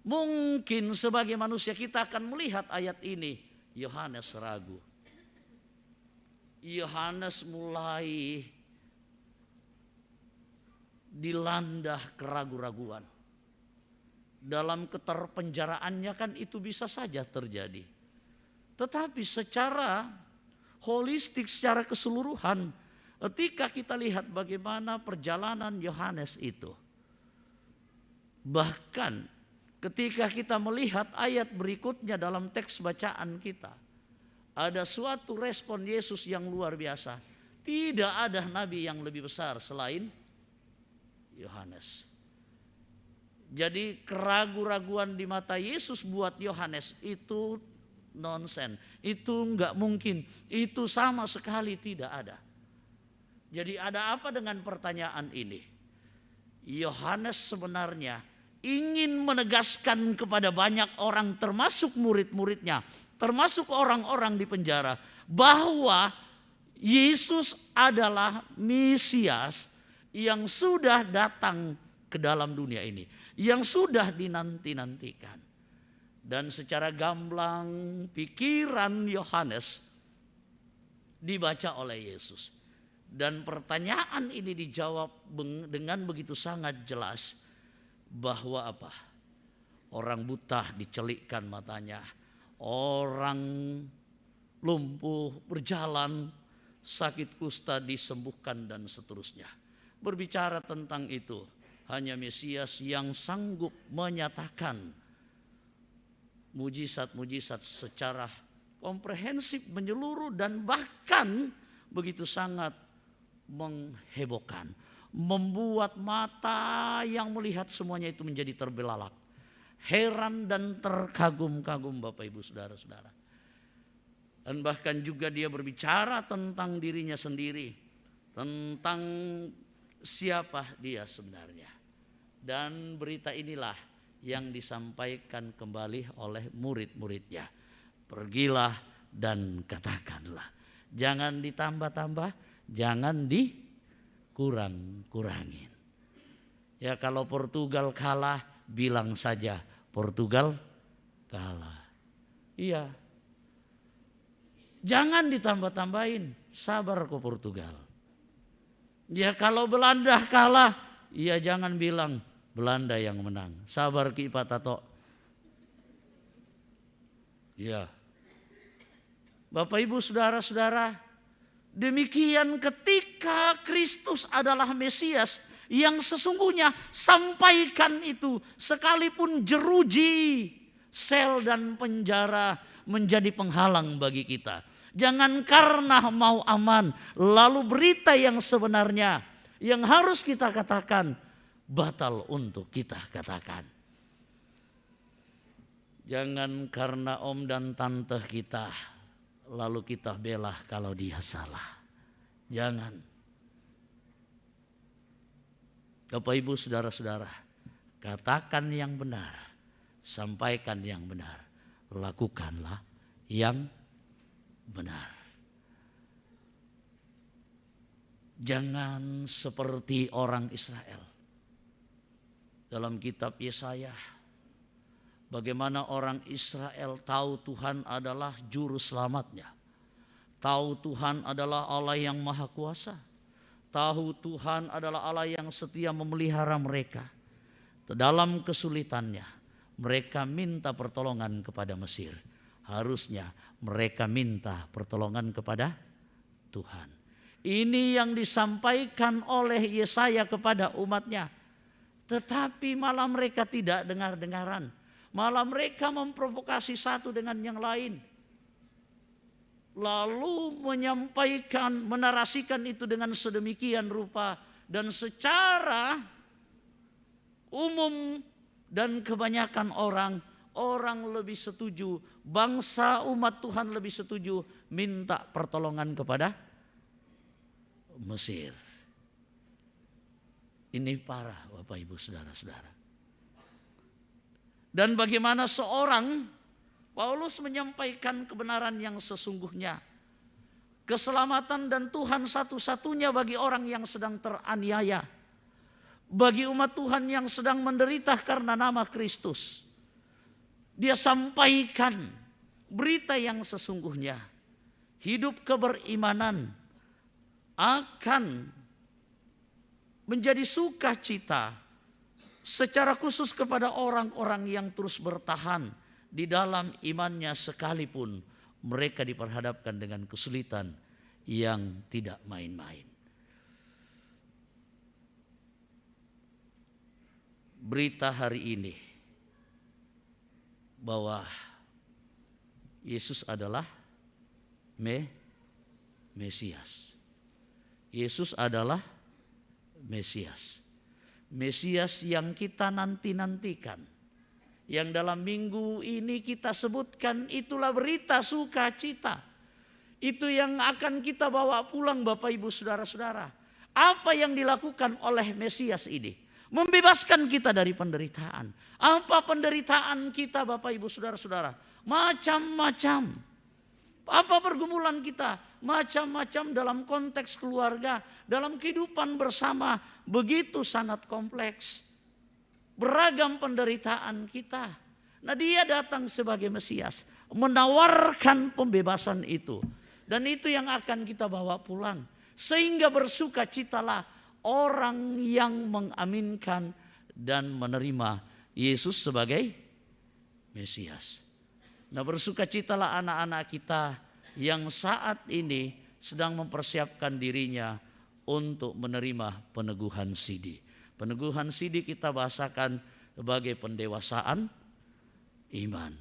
Mungkin sebagai manusia kita akan melihat ayat ini. Yohanes ragu. Yohanes mulai dilanda keraguan-raguan. Dalam keterpenjaraannya kan itu bisa saja terjadi. Tetapi secara holistik, secara keseluruhan, ketika kita lihat bagaimana perjalanan Yohanes itu. Bahkan ketika kita melihat ayat berikutnya dalam teks bacaan kita, ada suatu respon Yesus yang luar biasa. Tidak ada nabi yang lebih besar selain Yohanes. Jadi keraguan-raguan di mata Yesus buat Yohanes itu nonsen, itu enggak mungkin, itu sama sekali tidak ada. Jadi ada apa dengan pertanyaan ini? Yohanes sebenarnya ingin menegaskan kepada banyak orang, termasuk murid-muridnya, termasuk orang-orang di penjara, bahwa Yesus adalah Mesias yang sudah datang ke dalam dunia ini, yang sudah dinanti-nantikan. Dan secara gamblang pikiran Yohanes dibaca oleh Yesus. Dan pertanyaan ini dijawab dengan begitu sangat jelas bahwa apa? Orang buta dicelikkan matanya, orang lumpuh berjalan, sakit kusta disembuhkan dan seterusnya. Berbicara tentang itu, hanya Mesias yang sanggup menyatakan mujizat-mujizat secara komprehensif, menyeluruh, dan bahkan begitu sangat menghebohkan, membuat mata yang melihat semuanya itu menjadi terbelalak, heran dan terkagum-kagum Bapak Ibu Saudara-saudara. Dan bahkan juga dia berbicara tentang dirinya sendiri, tentang siapa dia sebenarnya. Dan berita inilah yang disampaikan kembali oleh murid-muridnya. Pergilah dan katakanlah. Jangan ditambah-tambah, jangan dikurang-kurangin. Ya kalau Portugal kalah, bilang saja Portugal kalah. Iya. Jangan ditambah-tambahin, sabar kok Portugal. Ya kalau Belanda kalah, ya jangan bilang Belanda yang menang. Sabar ki patato. Ya. Bapak Ibu Saudara-saudara, demikian ketika Kristus adalah Mesias yang sesungguhnya, sampaikan itu sekalipun jeruji, sel dan penjara menjadi penghalang bagi kita. Jangan karena mau aman, lalu berita yang sebenarnya yang harus kita katakan batal untuk kita katakan. Jangan karena om dan tante kita lalu kita bela kalau dia salah. Jangan. Bapak Ibu Saudara-saudara, katakan yang benar, sampaikan yang benar, lakukanlah yang benar. Jangan seperti orang Israel. Dalam kitab Yesaya Bagaimana orang Israel tahu Tuhan adalah juru selamatnya. Tahu Tuhan adalah Allah yang maha kuasa. Tahu Tuhan adalah Allah yang setia memelihara mereka. Dalam kesulitannya, mereka minta pertolongan kepada Mesir. Harusnya mereka minta pertolongan kepada Tuhan. Ini yang disampaikan oleh Yesaya kepada umatnya. Tetapi malah mereka tidak dengar-dengaran. Malah mereka memprovokasi satu dengan yang lain. Lalu menyampaikan, menarasikan itu dengan sedemikian rupa. Dan secara umum dan kebanyakan orang lebih setuju. Bangsa umat Tuhan lebih setuju minta pertolongan kepada Mesir. Ini parah Bapak Ibu Saudara-saudara. Dan bagaimana seorang Paulus menyampaikan kebenaran yang sesungguhnya. Keselamatan dan Tuhan satu-satunya bagi orang yang sedang teraniaya. Bagi umat Tuhan yang sedang menderita karena nama Kristus. Dia sampaikan berita yang sesungguhnya. Hidup keberimanan akan menjadi sukacita. Secara khusus kepada orang-orang yang terus bertahan di dalam imannya sekalipun mereka diperhadapkan dengan kesulitan yang tidak main-main. Berita hari ini bahwa Yesus adalah Mesias. Yesus adalah Mesias. Mesias yang kita nanti-nantikan. Yang dalam minggu ini kita sebutkan itulah berita sukacita. Itu yang akan kita bawa pulang Bapak Ibu Saudara-saudara. Apa yang dilakukan oleh Mesias ini? Membebaskan kita dari penderitaan. Apa penderitaan kita Bapak Ibu Saudara-saudara? Macam-macam. Apa pergumulan kita? Macam-macam dalam konteks keluarga, dalam kehidupan bersama, begitu sangat kompleks. Beragam penderitaan kita. Nah, dia datang sebagai Mesias, menawarkan pembebasan itu. Dan itu yang akan kita bawa pulang. Sehingga bersukacitalah orang yang mengaminkan dan menerima Yesus sebagai Mesias. Nah, bersukacitalah anak-anak kita yang saat ini sedang mempersiapkan dirinya untuk menerima peneguhan sidi. Peneguhan sidi kita bahasakan sebagai pendewasaan iman.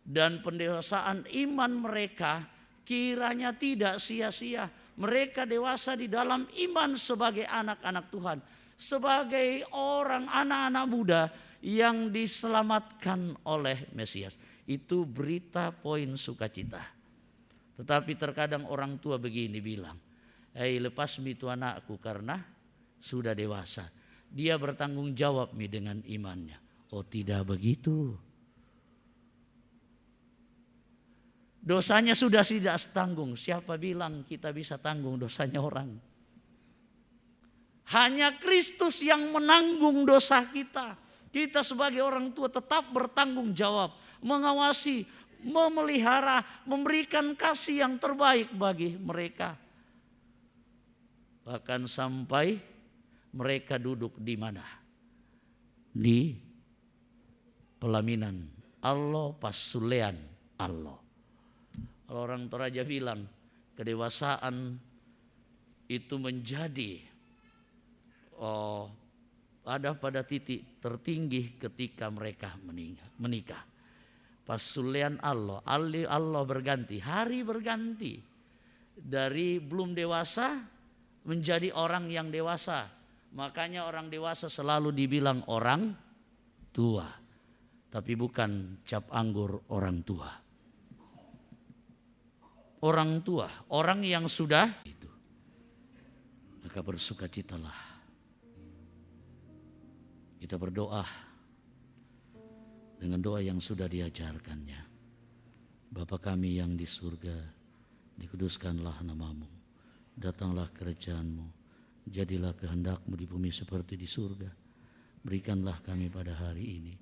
Dan pendewasaan iman mereka kiranya tidak sia-sia. Mereka dewasa di dalam iman sebagai anak-anak Tuhan. Sebagai orang anak-anak muda yang diselamatkan oleh Mesias. Itu berita poin sukacita. Tetapi terkadang orang tua begini bilang, lepas itu anakku karena sudah dewasa. Dia bertanggung jawab dengan imannya. Oh, tidak begitu. Dosanya sudah tidak tanggung. Siapa bilang kita bisa tanggung dosanya orang? Hanya Kristus yang menanggung dosa kita. Kita sebagai orang tua tetap bertanggung jawab. Mengawasi, memelihara, memberikan kasih yang terbaik bagi mereka. Bahkan sampai mereka duduk di mana? Di pelaminan Allah, pasulean Allah. Kalau orang Toraja bilang kedewasaan itu menjadi ada pada titik tertinggi ketika mereka menikah. Pasulean Allah, Allah berganti, hari berganti. Dari belum dewasa menjadi orang yang dewasa. Makanya orang dewasa selalu dibilang orang tua. Tapi bukan cap anggur orang tua. Orang tua, orang yang sudah itu. Maka bersukacitalah. Kita berdoa dengan doa yang sudah diajarkannya. Bapa kami yang di surga, dikuduskanlah namamu. Datanglah kerajaan-Mu. Jadilah kehendak-Mu di bumi seperti di surga. Berikanlah kami pada hari ini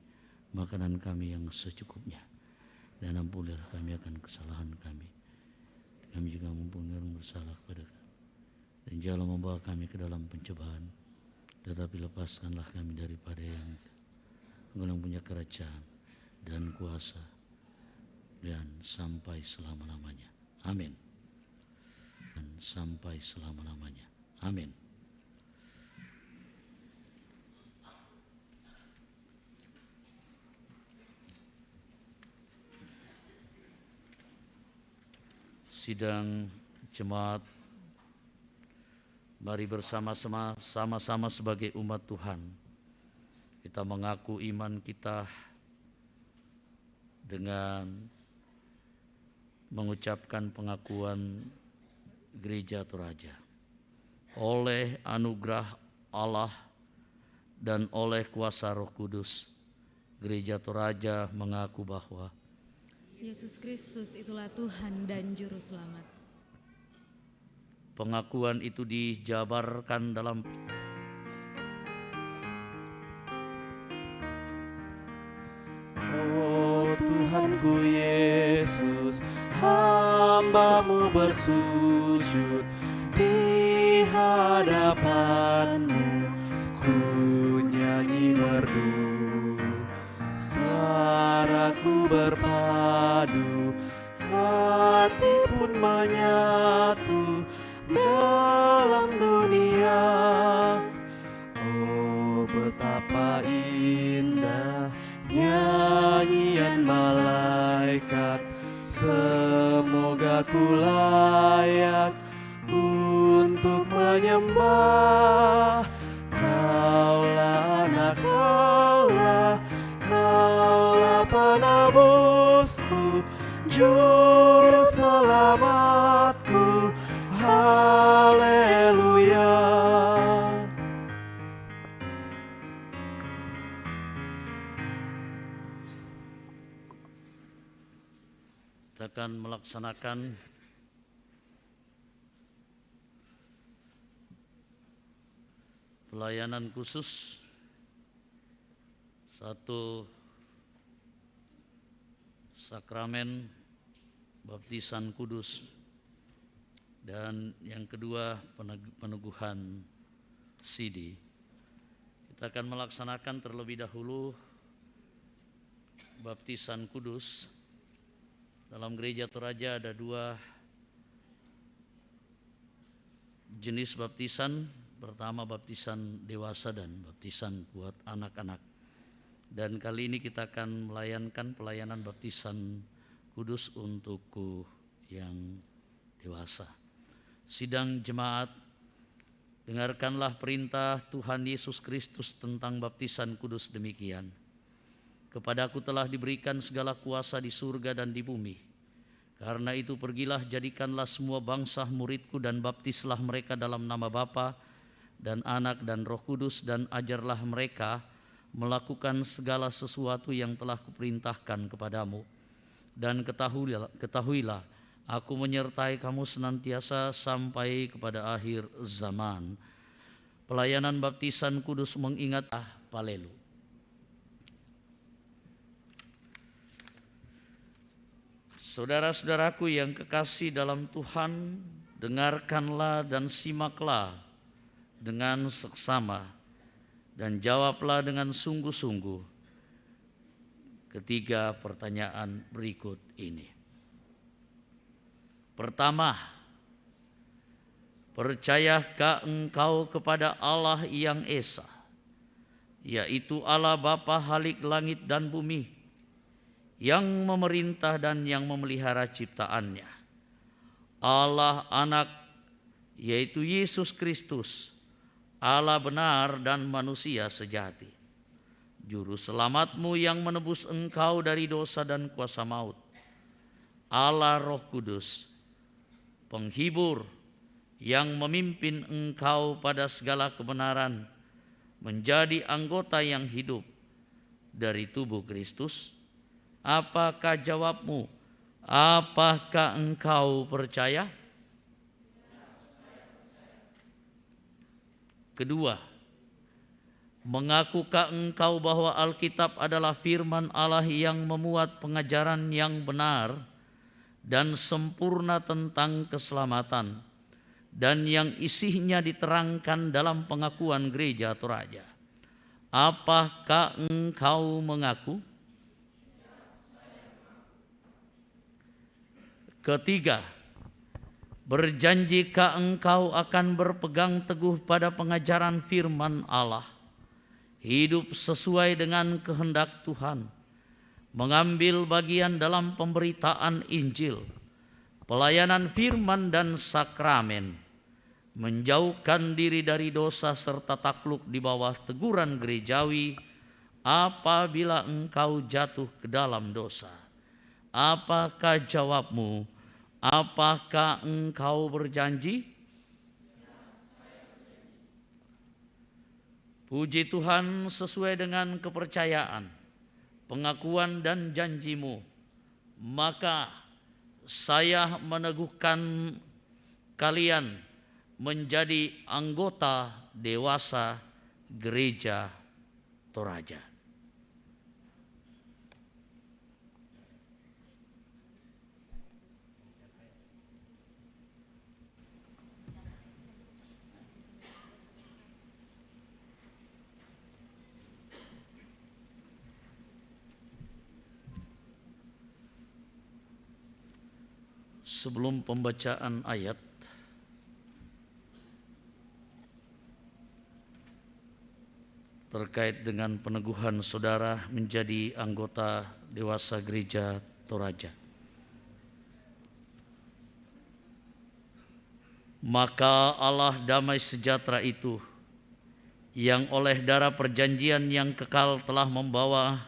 makanan kami yang secukupnya, dan ampunilah kami akan kesalahan kami. Kami juga mengampuni orang bersalah kepada kami. Dan janganlah membawa kami ke dalam pencobaan, tetapi lepaskanlah kami daripada yang jahat. Engkau yang punya kerajaan dan kuasa dan sampai selama-lamanya. Amin. Dan sampai selama-lamanya. Amin. Sidang jemaat, mari bersama-sama sebagai umat Tuhan kita mengaku iman kita dengan mengucapkan pengakuan Gereja Toraja. Oleh anugerah Allah dan oleh kuasa Roh Kudus, Gereja Toraja mengaku bahwa Yesus Kristus itulah Tuhan dan Juru Selamat. pengakuan itu dijabarkan dalam Oh Tuhanku Yesus, hamba-Mu bersujud di hadapan-Mu, ku nyanyi merdu, suaraku berpadu, hati pun menyatu dalam dunia. Oh betapa indah nyanyian malaikat, semoga ku layak untuk menyembah. Kaulah anak Allah, Kaulah penebusku, juru selamatku. Haleluya. kita akan melaksanakan pelayanan khusus satu sakramen baptisan kudus dan yang kedua peneguhan sidi. Kita akan melaksanakan terlebih dahulu baptisan kudus. Dalam Gereja Toraja ada dua jenis baptisan. Pertama baptisan dewasa dan baptisan buat anak-anak. Dan kali ini kita akan melayankan pelayanan baptisan kudus untukku yang dewasa. Sidang jemaat, dengarkanlah perintah Tuhan Yesus Kristus tentang baptisan kudus demikian. Kepadaku telah diberikan segala kuasa di surga dan di bumi. Karena itu pergilah, jadikanlah semua bangsa muridku dan baptislah mereka dalam nama Bapa dan Anak dan Roh Kudus, dan ajarlah mereka melakukan segala sesuatu yang telah kuperintahkan kepadamu. Dan ketahuilah, aku menyertai kamu senantiasa sampai kepada akhir zaman. Pelayanan baptisan kudus mengingat Palelu. Saudara-saudaraku yang kekasih dalam Tuhan, dengarkanlah dan simaklah dengan seksama dan jawablah dengan sungguh-sungguh ketiga pertanyaan berikut ini. Pertama, percayakah engkau kepada Allah yang Esa, yaitu Allah Bapa Halik langit dan bumi, yang memerintah dan yang memelihara ciptaannya, Allah Anak, yaitu Yesus Kristus, Allah benar dan manusia sejati, Juru Selamatmu yang menebus engkau dari dosa dan kuasa maut, Allah Roh Kudus, Penghibur yang memimpin engkau pada segala kebenaran, menjadi anggota yang hidup dari tubuh Kristus. Apakah jawabmu? Apakah engkau percaya? Kedua, Mengakukah engkau bahwa Alkitab adalah firman Allah yang memuat pengajaran yang benar dan sempurna tentang keselamatan, dan yang isinya diterangkan dalam pengakuan gereja Toraja? Apakah engkau mengaku? Ketiga, berjanjikah engkau akan berpegang teguh pada pengajaran firman Allah, hidup sesuai dengan kehendak Tuhan, mengambil bagian dalam pemberitaan Injil, pelayanan firman dan sakramen, menjauhkan diri dari dosa serta takluk di bawah teguran gerejawi apabila engkau jatuh ke dalam dosa? Apakah jawabmu? Apakah engkau berjanji? Puji Tuhan, sesuai dengan kepercayaan, pengakuan dan janjimu, maka saya meneguhkan kalian menjadi anggota dewasa gereja Toraja. Sebelum pembacaan ayat, terkait dengan peneguhan saudara menjadi anggota dewasa gereja Toraja, maka Allah damai sejahtera itu, yang oleh darah perjanjian yang kekal telah membawa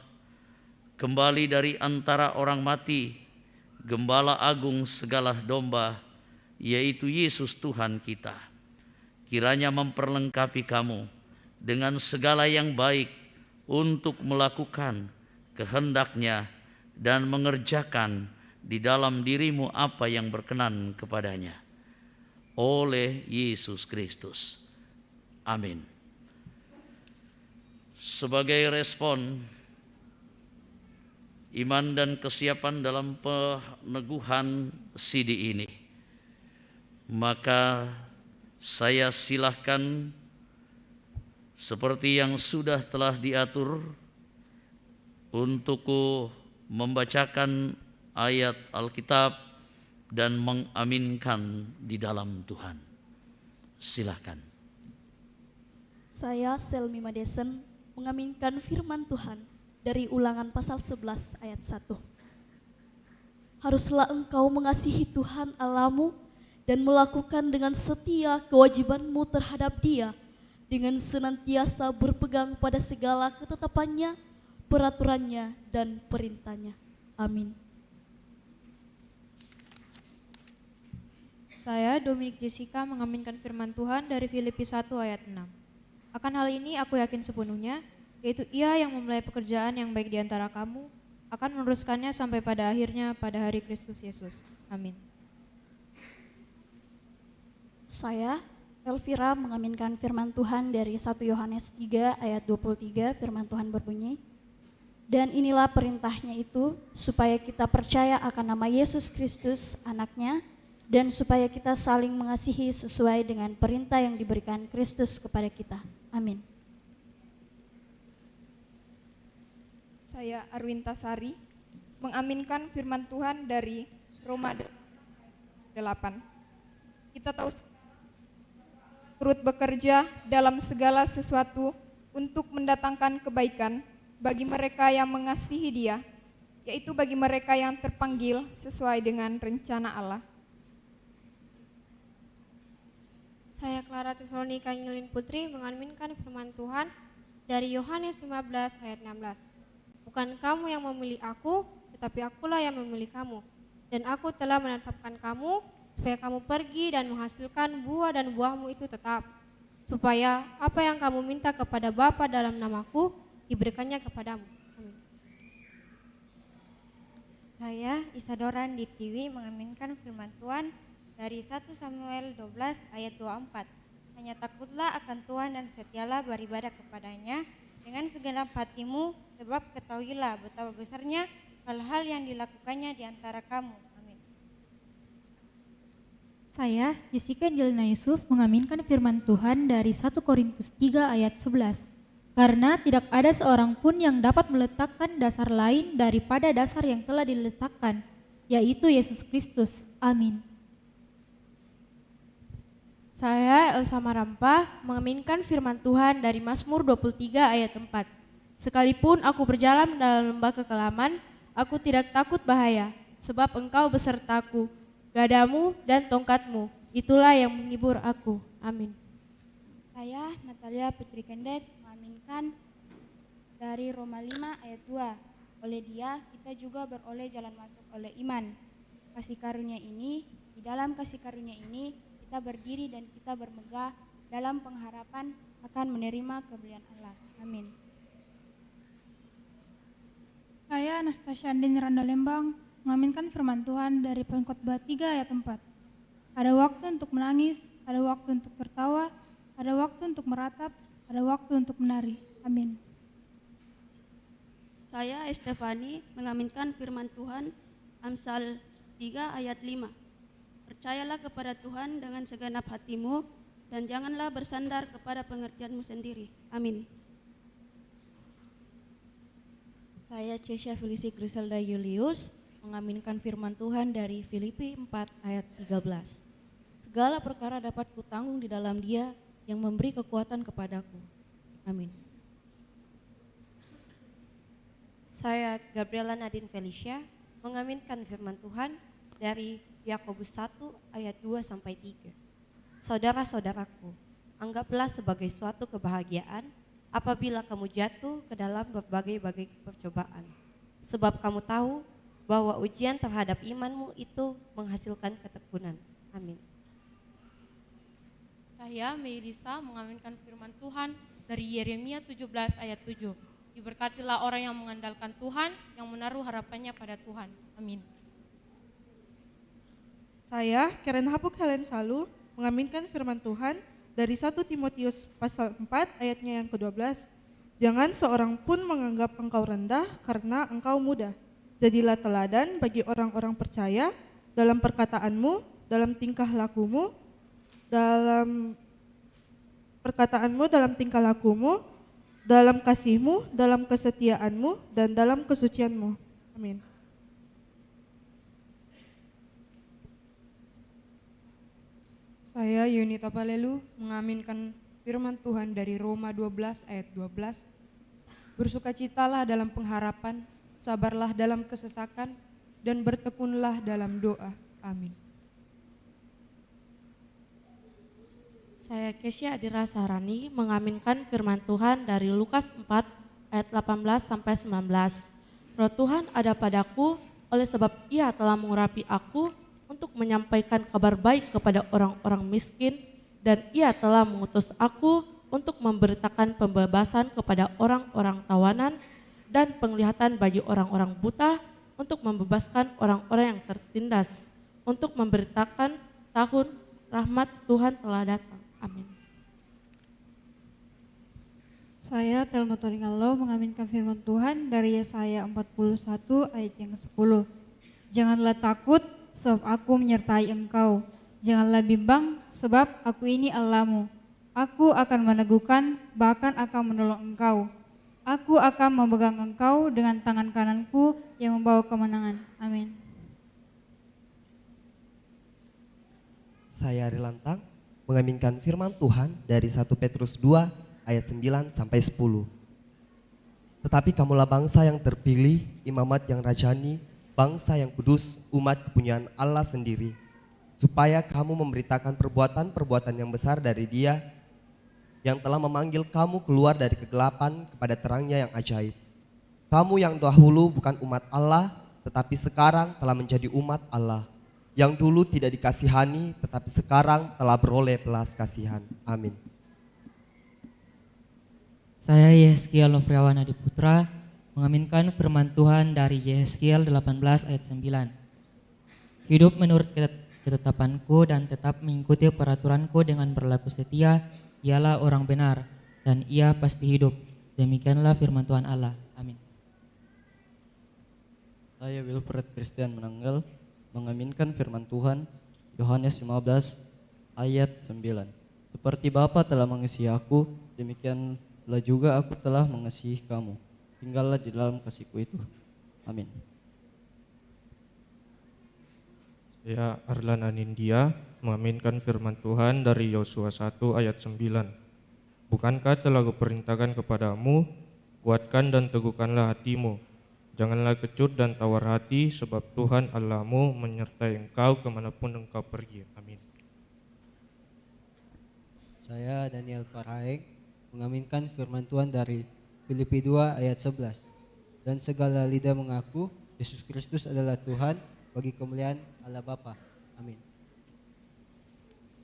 kembali dari antara orang mati Gembala agung segala domba, yaitu Yesus Tuhan kita, kiranya memperlengkapi kamu dengan segala yang baik untuk melakukan kehendak-Nya dan mengerjakan di dalam dirimu apa yang berkenan kepadanya, oleh Yesus Kristus. Amin. Sebagai respon iman dan kesiapan dalam peneguhan sidi ini, maka saya silahkan seperti yang sudah telah diatur untuk membacakan ayat Alkitab dan mengaminkan di dalam Tuhan. Silahkan. Saya Selmi Madesen mengaminkan firman Tuhan dari Ulangan pasal 11 ayat 1. Haruslah engkau mengasihi Tuhan Allahmu dan melakukan dengan setia kewajibanmu terhadap Dia, dengan senantiasa berpegang pada segala ketetapannya, peraturannya, dan perintahnya. Amin. Saya Dominik Jessica mengaminkan firman Tuhan dari Filipi 1 ayat 6. Akan hal ini aku yakin sepenuhnya, yaitu Ia yang memulai pekerjaan yang baik di antara kamu akan meneruskannya sampai pada akhirnya pada hari Kristus Yesus. Amin. Saya Elvira mengaminkan firman Tuhan dari 1 Yohanes 3 ayat 23. Firman Tuhan berbunyi, dan inilah perintahnya itu, supaya kita percaya akan nama Yesus Kristus anaknya, dan supaya kita saling mengasihi sesuai dengan perintah yang diberikan Kristus kepada kita. Amin. Saya Arwinta Sari mengaminkan firman Tuhan dari Roma 8. Kita tahu turut bekerja dalam segala sesuatu untuk mendatangkan kebaikan bagi mereka yang mengasihi Dia, yaitu bagi mereka yang terpanggil sesuai dengan rencana Allah. Saya Clara Tesalonika Ingelin Putri mengaminkan firman Tuhan dari Yohanes 15 ayat 16. Bukan kamu yang memilih aku, tetapi akulah yang memilih kamu. Dan aku telah menetapkan kamu, supaya kamu pergi dan menghasilkan buah dan buahmu itu tetap. Supaya apa yang kamu minta kepada Bapa dalam namaku, diberikannya kepadamu. Amin. Saya Isadora Ditiwi mengaminkan firman Tuhan dari 1 Samuel 12 ayat 24. hanya takutlah akan Tuhan dan setialah beribadah kepadanya dengan segenap hatimu, sebab ketahuilah betapa besarnya hal-hal yang dilakukannya di antara kamu. Amin. Saya, Jessica Angelina Yusuf, mengaminkan firman Tuhan dari 1 Korintus 3 ayat 11. Karena tidak ada seorang pun yang dapat meletakkan dasar lain daripada dasar yang telah diletakkan, yaitu Yesus Kristus. Amin. Saya, Elsa Marampa, mengaminkan firman Tuhan dari Mazmur 23 ayat 4. Sekalipun aku berjalan dalam lembah kekelaman, aku tidak takut bahaya, sebab Engkau besertaku, gadamu dan tongkatmu, itulah yang menghibur aku. Amin. Saya, Natalia Putri Kendet, mengaminkan dari Roma 5 ayat 2. Oleh Dia kita juga beroleh jalan masuk oleh iman. Kasih karunia ini, di dalam kasih karunia ini kita berdiri dan kita bermegah dalam pengharapan akan menerima kemuliaan Allah. Amin. Saya, Anastasia Andin Randa Lembang, mengaminkan firman Tuhan dari Pengkhotbah 3 ayat 4. Ada waktu untuk menangis, ada waktu untuk tertawa, ada waktu untuk meratap, ada waktu untuk menari. Amin. Saya, Estefani, mengaminkan firman Tuhan Amsal 3 ayat 5. Percayalah kepada Tuhan dengan segenap hatimu dan janganlah bersandar kepada pengertianmu sendiri. Amin. Saya, Cecia Felici Griselda Julius, mengaminkan firman Tuhan dari Filipi 4 ayat 13. Segala perkara dapat kutanggung di dalam Dia yang memberi kekuatan kepadaku. Amin. Saya, Gabriela Nadine Felicia, mengaminkan firman Tuhan dari Yakobus 1 ayat 2-3. Saudara-saudaraku, anggaplah sebagai suatu kebahagiaan apabila kamu jatuh ke dalam berbagai-bagai percobaan. Sebab kamu tahu bahwa ujian terhadap imanmu itu menghasilkan ketekunan. Amin. Saya, Melisa, mengaminkan firman Tuhan dari Yeremia 17 ayat 7. Diberkatilah orang yang mengandalkan Tuhan, yang menaruh harapannya pada Tuhan. Amin. Saya, Karen Hapuk Helen Salu, mengaminkan firman Tuhan dari 1 Timotius pasal 4 ayatnya yang ke-12. Jangan seorang pun menganggap engkau rendah karena engkau muda. Jadilah teladan bagi orang-orang percaya dalam perkataanmu, dalam tingkah lakumu, dalam tingkah lakumu, dalam kasihmu, dalam kesetiaanmu, dan dalam kesucianmu. Amin. Saya, Yunita Palelu, mengaminkan firman Tuhan dari Roma 12 ayat 12. Bersukacitalah dalam pengharapan, sabarlah dalam kesesakan, dan bertekunlah dalam doa. Amin. Saya, Kesya Adira Saharani, mengaminkan firman Tuhan dari Lukas 4 ayat 18-19. Roh Tuhan ada padaku, oleh sebab Ia telah mengurapi aku untuk menyampaikan kabar baik kepada orang-orang miskin, dan Ia telah mengutus aku untuk memberitakan pembebasan kepada orang-orang tawanan dan penglihatan bagi orang-orang buta, untuk membebaskan orang-orang yang tertindas, untuk memberitakan tahun rahmat Tuhan telah datang. Amin. Saya, Telma Toringalo, mengaminkan firman Tuhan dari Yesaya 41 ayat yang 10. Janganlah takut, sebab aku menyertai engkau. Janganlah bimbang, sebab aku ini Allahmu. Aku akan meneguhkan, bahkan akan menolong engkau. Aku akan memegang engkau dengan tangan kananku yang membawa kemenangan. Amin. Saya, Rilantang, mengaminkan firman Tuhan dari 1 Petrus 2 ayat 9-10. Tetapi kamulah bangsa yang terpilih, imamat yang rajani, bangsa yang kudus, umat kepunyaan Allah sendiri, supaya kamu memberitakan perbuatan-perbuatan yang besar dari Dia yang telah memanggil kamu keluar dari kegelapan kepada terangnya yang ajaib. Kamu yang dahulu bukan umat Allah, tetapi sekarang telah menjadi umat Allah, yang dulu tidak dikasihani, tetapi sekarang telah beroleh belas kasihan. Amin. Saya, Yehezkiel Novriawan Adiputra, mengaminkan firman Tuhan dari Yehezkiel 18 ayat 9. Hidup menurut ketetapanku dan tetap mengikuti peraturanku dengan berlaku setia, ialah orang benar, dan ia pasti hidup. Demikianlah firman Tuhan Allah. Amin. Saya Wilfred Christian Menanggal mengaminkan firman Tuhan Yohanes 15 ayat 9. Seperti Bapa telah mengasihi aku, demikianlah juga aku telah mengasihi kamu. Tinggallah di dalam kasihku itu. Amin. Saya Arlan Anindya mengaminkan firman Tuhan dari Yosua 1 ayat 9. Bukankah telah kuperintahkan kepadamu, kuatkan dan teguhkanlah hatimu. Janganlah kecut dan tawar hati, sebab Tuhan Allahmu menyertai engkau kemanapun engkau pergi. Amin. Saya Daniel Faraeng mengaminkan firman Tuhan dari Filipi 2 ayat 11. Dan segala lidah mengaku Yesus Kristus adalah Tuhan bagi kemuliaan Allah Bapa. Amin.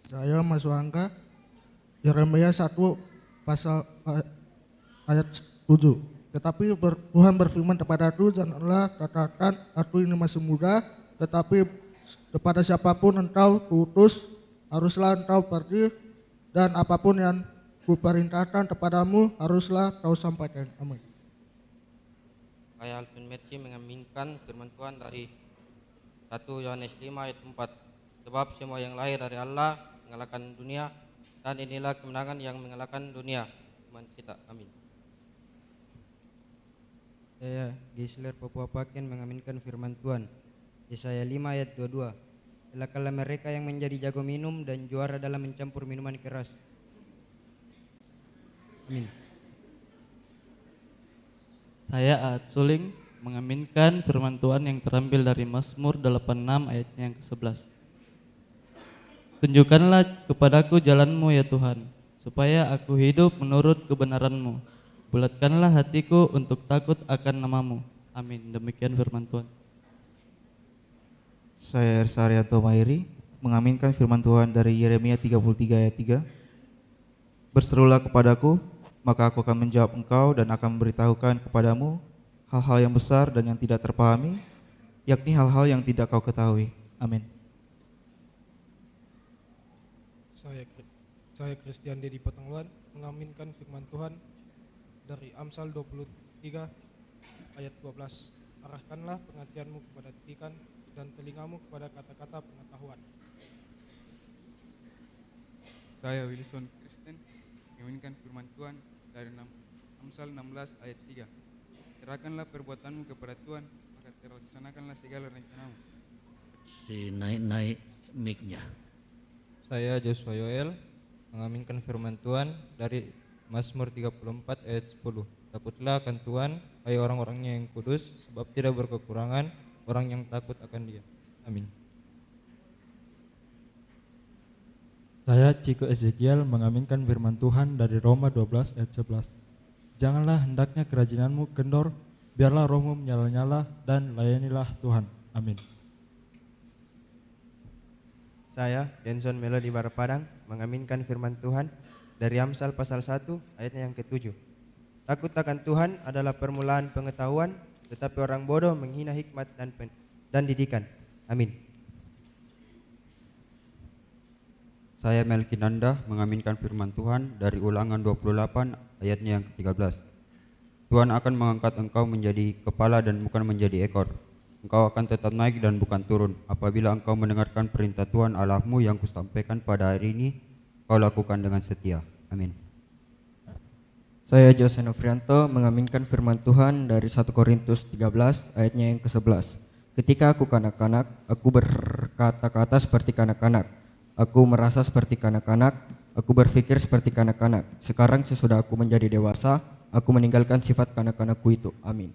Saya Mas Wangka, Yeremia 1 pasal ayat 7. Tetapi Tuhan berfirman kepadaku, janganlah katakan aku ini masih muda, tetapi kepada siapapun engkau kuutus, haruslah engkau pergi, dan apapun yang kuperintahkan kepadamu haruslah kau sampaikan. Amin. Saya Alvin Metsi mengaminkan firman Tuhan dari 1 Yohanes 5 ayat 4. Sebab semua yang lahir dari Allah mengalahkan dunia, dan inilah kemenangan yang mengalahkan dunia, iman kita. Amin. Saya Gisler Papua Paken mengaminkan firman Tuhan Yesaya 5 ayat 22. Celakalah mereka yang menjadi jago minum dan juara dalam mencampur minuman keras. Amin. Saya Aad Suling mengaminkan firman Tuhan yang terambil dari Mazmur 86 ayatnya yang ke-11. Tunjukkanlah kepadaku jalan-Mu ya Tuhan, supaya aku hidup menurut kebenaran-Mu. Bulatkanlah hatiku untuk takut akan nama-Mu. Amin. Demikian firman Tuhan. Saya Ersa Arianto Mairi mengaminkan firman Tuhan dari Yeremia 33 ayat 3. Berserulah kepadaku, maka aku akan menjawab engkau dan akan memberitahukan kepadamu hal-hal yang besar dan yang tidak terpahami, yakni hal-hal yang tidak kau ketahui. Amin. Saya Christian Dedi Patangwan mengaminkan firman Tuhan dari Amsal 23 ayat 12. Arahkanlah pengertianmu kepada ikan dan telingamu kepada kata-kata pengetahuan. Saya Wilson Kristen mengaminkan firman Tuhan dari Amsal 16 ayat 3. Serahkanlah perbuatanmu kepada Tuhan, maka terlaksanakanlah segala rencanamu. Si naik mic-nya. Saya Joshua Yoel mengaminkan firman Tuhan dari Mazmur 34 ayat 10. Takutlah akan Tuhan, hai orang-orangnya yang kudus, sebab tidak berkekurangan orang yang takut akan Dia. Amin. Saya Ciko Ezekiel mengaminkan firman Tuhan dari Roma 12 ayat 11. Janganlah hendaknya kerajinanmu kendor, biarlah rohmu menyala-nyala dan layanilah Tuhan. Amin. Saya Jenson Melody Barapadang mengaminkan firman Tuhan dari Amsal pasal 1 ayatnya yang ke-7. Takut akan Tuhan adalah permulaan pengetahuan, tetapi orang bodoh menghina hikmat dan didikan. Amin. Saya Melki Nanda mengaminkan firman Tuhan dari Ulangan 28 ayatnya yang ke-13. Tuhan akan mengangkat engkau menjadi kepala dan bukan menjadi ekor. Engkau akan tetap naik dan bukan turun. Apabila engkau mendengarkan perintah Tuhan Allahmu yang kusampaikan pada hari ini, kau lakukan dengan setia. Amin. Saya Jose Nofrianto mengaminkan firman Tuhan dari 1 Korintus 13 ayatnya yang ke-11. Ketika aku kanak-kanak, aku berkata-kata seperti kanak-kanak. Aku merasa seperti kanak-kanak, aku berpikir seperti kanak-kanak. Sekarang sesudah aku menjadi dewasa, aku meninggalkan sifat kanak-kanakku itu. Amin.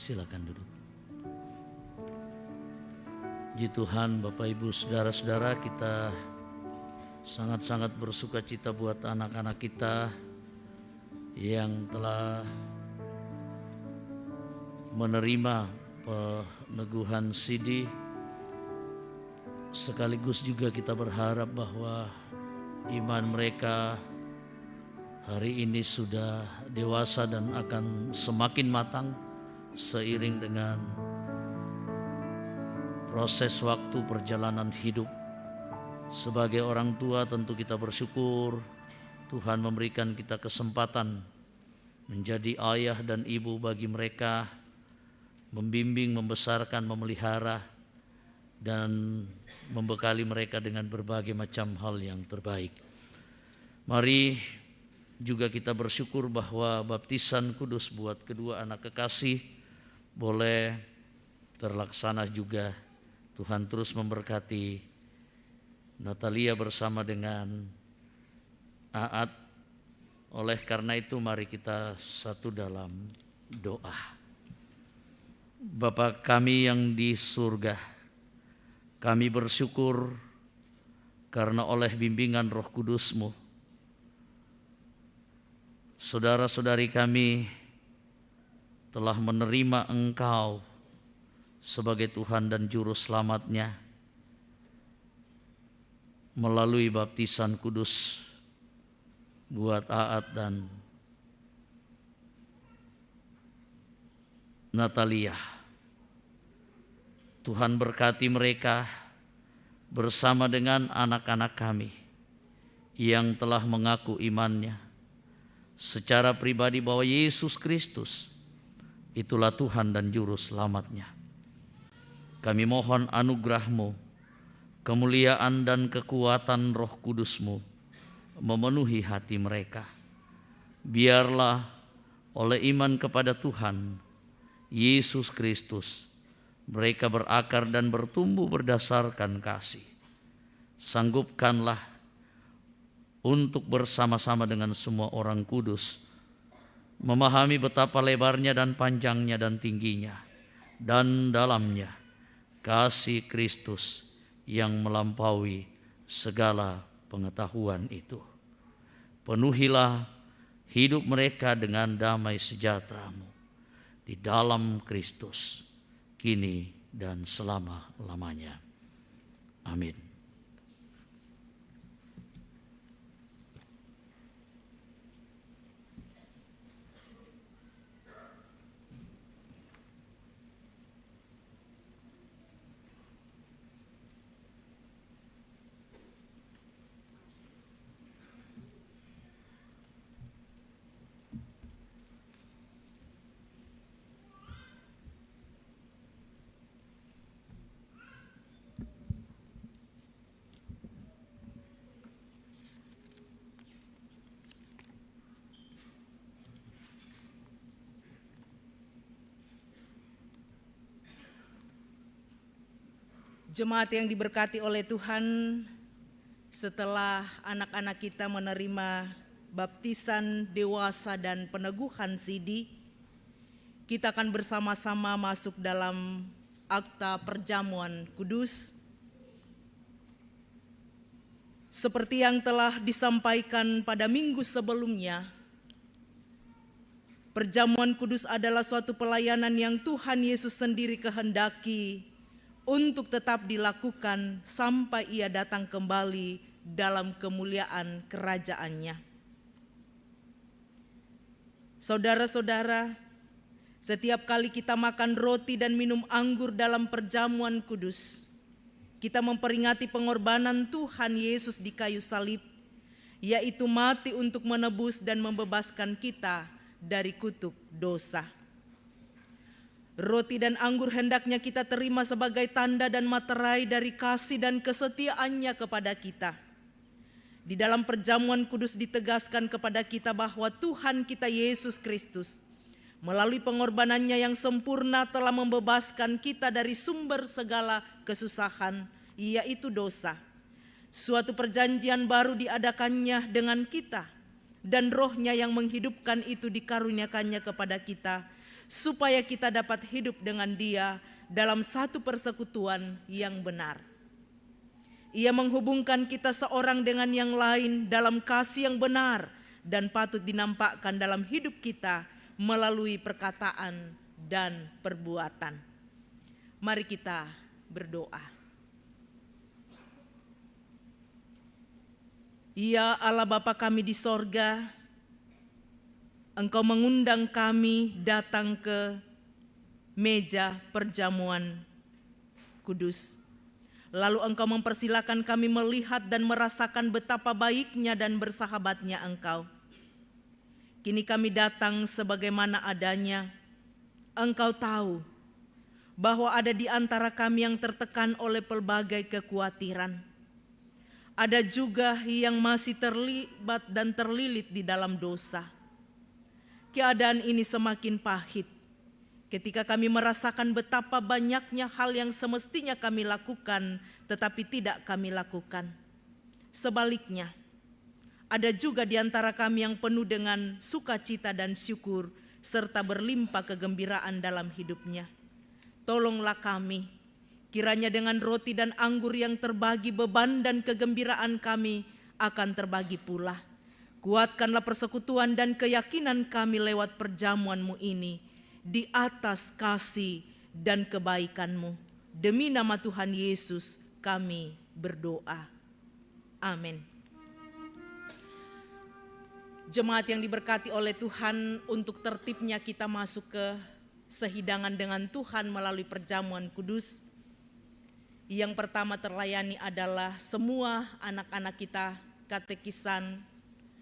Silakan duduk. Puji Tuhan, Bapak Ibu Saudara-saudara, kita sangat-sangat bersuka cita buat anak-anak kita yang telah menerima peneguhan sidi. Sekaligus juga kita berharap bahwa iman mereka hari ini sudah dewasa dan akan semakin matang seiring dengan proses waktu perjalanan hidup. Sebagai orang tua tentu kita bersyukur Tuhan memberikan kita kesempatan menjadi ayah dan ibu bagi mereka, membimbing, membesarkan, memelihara, dan membekali mereka dengan berbagai macam hal yang terbaik. Mari juga kita bersyukur bahwa baptisan kudus buat kedua anak kekasih boleh terlaksana juga. Tuhan terus memberkati Natalia bersama dengan Aat. Oleh karena itu mari kita satu dalam doa. Bapa kami yang di surga, kami bersyukur karena oleh bimbingan Roh Kudus-Mu, saudara-saudari kami telah menerima Engkau sebagai Tuhan dan Juru Selamatnya melalui baptisan kudus buat Aat dan Natalia. Tuhan berkati mereka bersama dengan anak-anak kami yang telah mengaku imannya secara pribadi bahwa Yesus Kristus itulah Tuhan dan Juru Selamatnya. Kami mohon anugerah-Mu, kemuliaan dan kekuatan Roh Kudus-Mu memenuhi hati mereka. Biarlah oleh iman kepada Tuhan Yesus Kristus mereka berakar dan bertumbuh berdasarkan kasih. Sanggupkanlah untuk bersama-sama dengan semua orang kudus memahami betapa lebarnya dan panjangnya dan tingginya dan dalamnya kasih Kristus yang melampaui segala pengetahuan itu. Penuhilah hidup mereka dengan damai sejahtera-Mu di dalam Kristus, kini dan selama-lamanya. Amin. Jemaat yang diberkati oleh Tuhan, setelah anak-anak kita menerima baptisan dewasa dan peneguhan sidi, kita akan bersama-sama masuk dalam akta perjamuan kudus. Seperti yang telah disampaikan pada minggu sebelumnya, perjamuan kudus adalah suatu pelayanan yang Tuhan Yesus sendiri kehendaki untuk tetap dilakukan sampai Ia datang kembali dalam kemuliaan kerajaannya. Saudara-saudara, setiap kali kita makan roti dan minum anggur dalam perjamuan kudus, kita memperingati pengorbanan Tuhan Yesus di kayu salib, yaitu mati untuk menebus dan membebaskan kita dari kutuk dosa. Roti dan anggur hendaknya kita terima sebagai tanda dan materai dari kasih dan kesetiaannya kepada kita. Di dalam perjamuan kudus ditegaskan kepada kita bahwa Tuhan kita Yesus Kristus melalui pengorbanannya yang sempurna telah membebaskan kita dari sumber segala kesusahan, yaitu dosa. Suatu perjanjian baru diadakannya dengan kita, dan Roh-Nya yang menghidupkan itu dikaruniakannya kepada kita, supaya kita dapat hidup dengan Dia dalam satu persekutuan yang benar. Ia menghubungkan kita seorang dengan yang lain dalam kasih yang benar dan patut dinampakkan dalam hidup kita melalui perkataan dan perbuatan. Mari kita berdoa. Ya Allah Bapa kami di sorga, Engkau mengundang kami datang ke meja perjamuan kudus. Lalu Engkau mempersilakan kami melihat dan merasakan betapa baiknya dan bersahabatnya Engkau. Kini kami datang sebagaimana adanya. Engkau tahu bahwa ada di antara kami yang tertekan oleh pelbagai kekhawatiran. Ada juga yang masih terlibat dan terlilit di dalam dosa. Keadaan ini semakin pahit ketika kami merasakan betapa banyaknya hal yang semestinya kami lakukan tetapi tidak kami lakukan. Sebaliknya, ada juga di antara kami yang penuh dengan sukacita dan syukur serta berlimpah kegembiraan dalam hidupnya. Tolonglah kami, kiranya dengan roti dan anggur yang terbagi, beban dan kegembiraan kami akan terbagi pula. Kuatkanlah persekutuan dan keyakinan kami lewat perjamuan-Mu ini di atas kasih dan kebaikan-Mu. Demi nama Tuhan Yesus kami berdoa. Amin. Jemaat yang diberkati oleh Tuhan, untuk tertibnya kita masuk ke sehidangan dengan Tuhan melalui perjamuan kudus. Yang pertama terlayani adalah semua anak-anak kita katekisan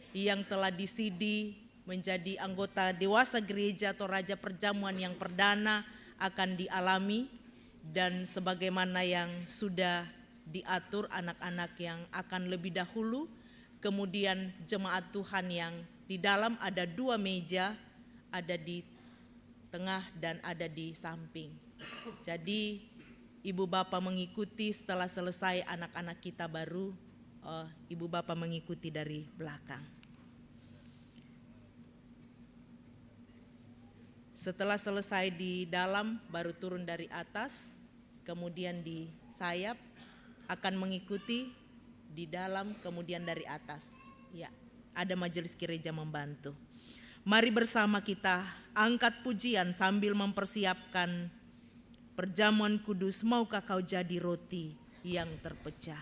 yang telah disidi menjadi anggota dewasa gereja atau raja perjamuan yang perdana akan dialami, dan sebagaimana yang sudah diatur anak-anak yang akan lebih dahulu, kemudian jemaat Tuhan yang di dalam ada 2 meja, ada di tengah dan ada di samping. Jadi ibu bapak mengikuti, setelah selesai anak-anak kita baru ibu bapak mengikuti dari belakang. Setelah selesai di dalam baru turun dari atas, kemudian di sayap akan mengikuti di dalam kemudian dari atas. Ya, ada majelis gereja membantu. Mari bersama kita angkat pujian sambil mempersiapkan perjamuan kudus. Maukah kau jadi roti yang terpecah?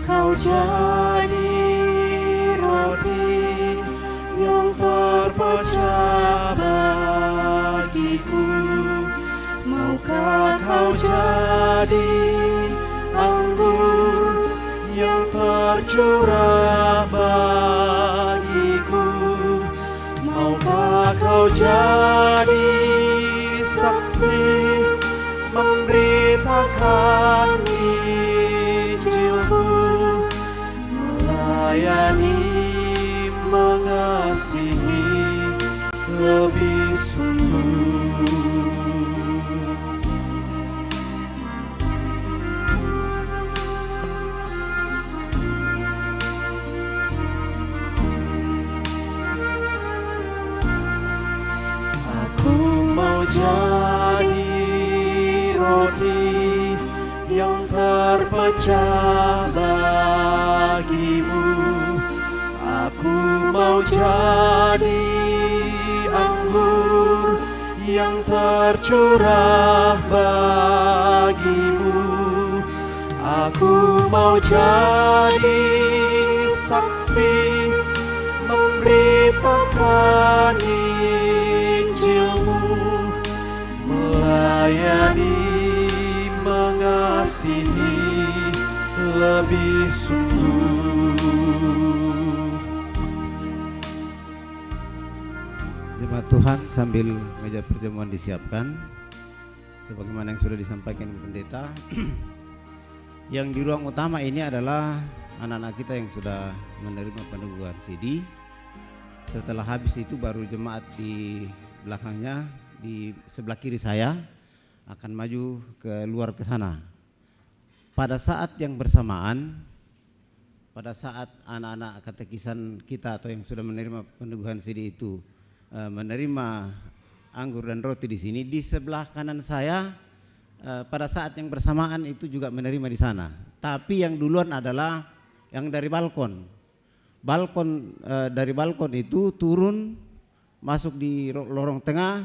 Kau jadi roti yang terpecah bagiku. Maukah kau jadi anggur yang tercurah bagiku. Aku mau jadi roti yang terpecah bagimu. Aku mau jadi anggur yang tercurah bagimu. Aku mau jadi saksi memberitakan Injilmu, melayani, mengasihi lebih sungguh. Jemaat Tuhan, sambil meja perjamuan disiapkan, sebagaimana yang sudah disampaikan pendeta, yang di ruang utama ini adalah anak-anak kita yang sudah menerima peneguhan CD. Setelah habis itu baru jemaat di belakangnya, di sebelah kiri saya akan maju ke luar ke sana. Pada saat yang bersamaan, pada saat anak-anak katekisan kita atau yang sudah menerima peneguhan CD itu menerima anggur dan roti di sini, di sebelah kanan saya pada saat yang bersamaan itu juga menerima di sana. Tapi yang duluan adalah yang dari balkon. Dari balkon itu turun, masuk di lorong tengah,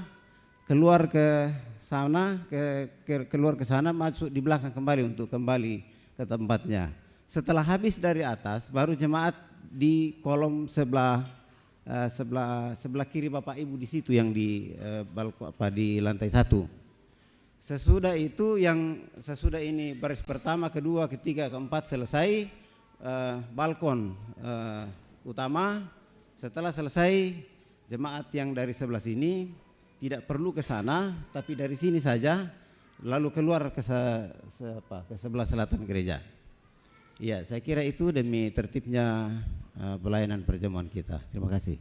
keluar ke sana, keluar ke sana, masuk di belakang kembali untuk kembali ke tempatnya. Setelah habis dari atas, baru jemaat di kolom sebelah kiri Bapak Ibu di situ yang di di lantai 1. Sesudah itu sesudah ini baris pertama, kedua, ketiga, keempat selesai balkon utama. Setelah selesai, jemaat yang dari sebelah sini tidak perlu ke sana, tapi dari sini saja lalu keluar ke sebelah selatan gereja. Ya, saya kira itu demi tertibnya pelayanan perjamuan kita. Terima kasih.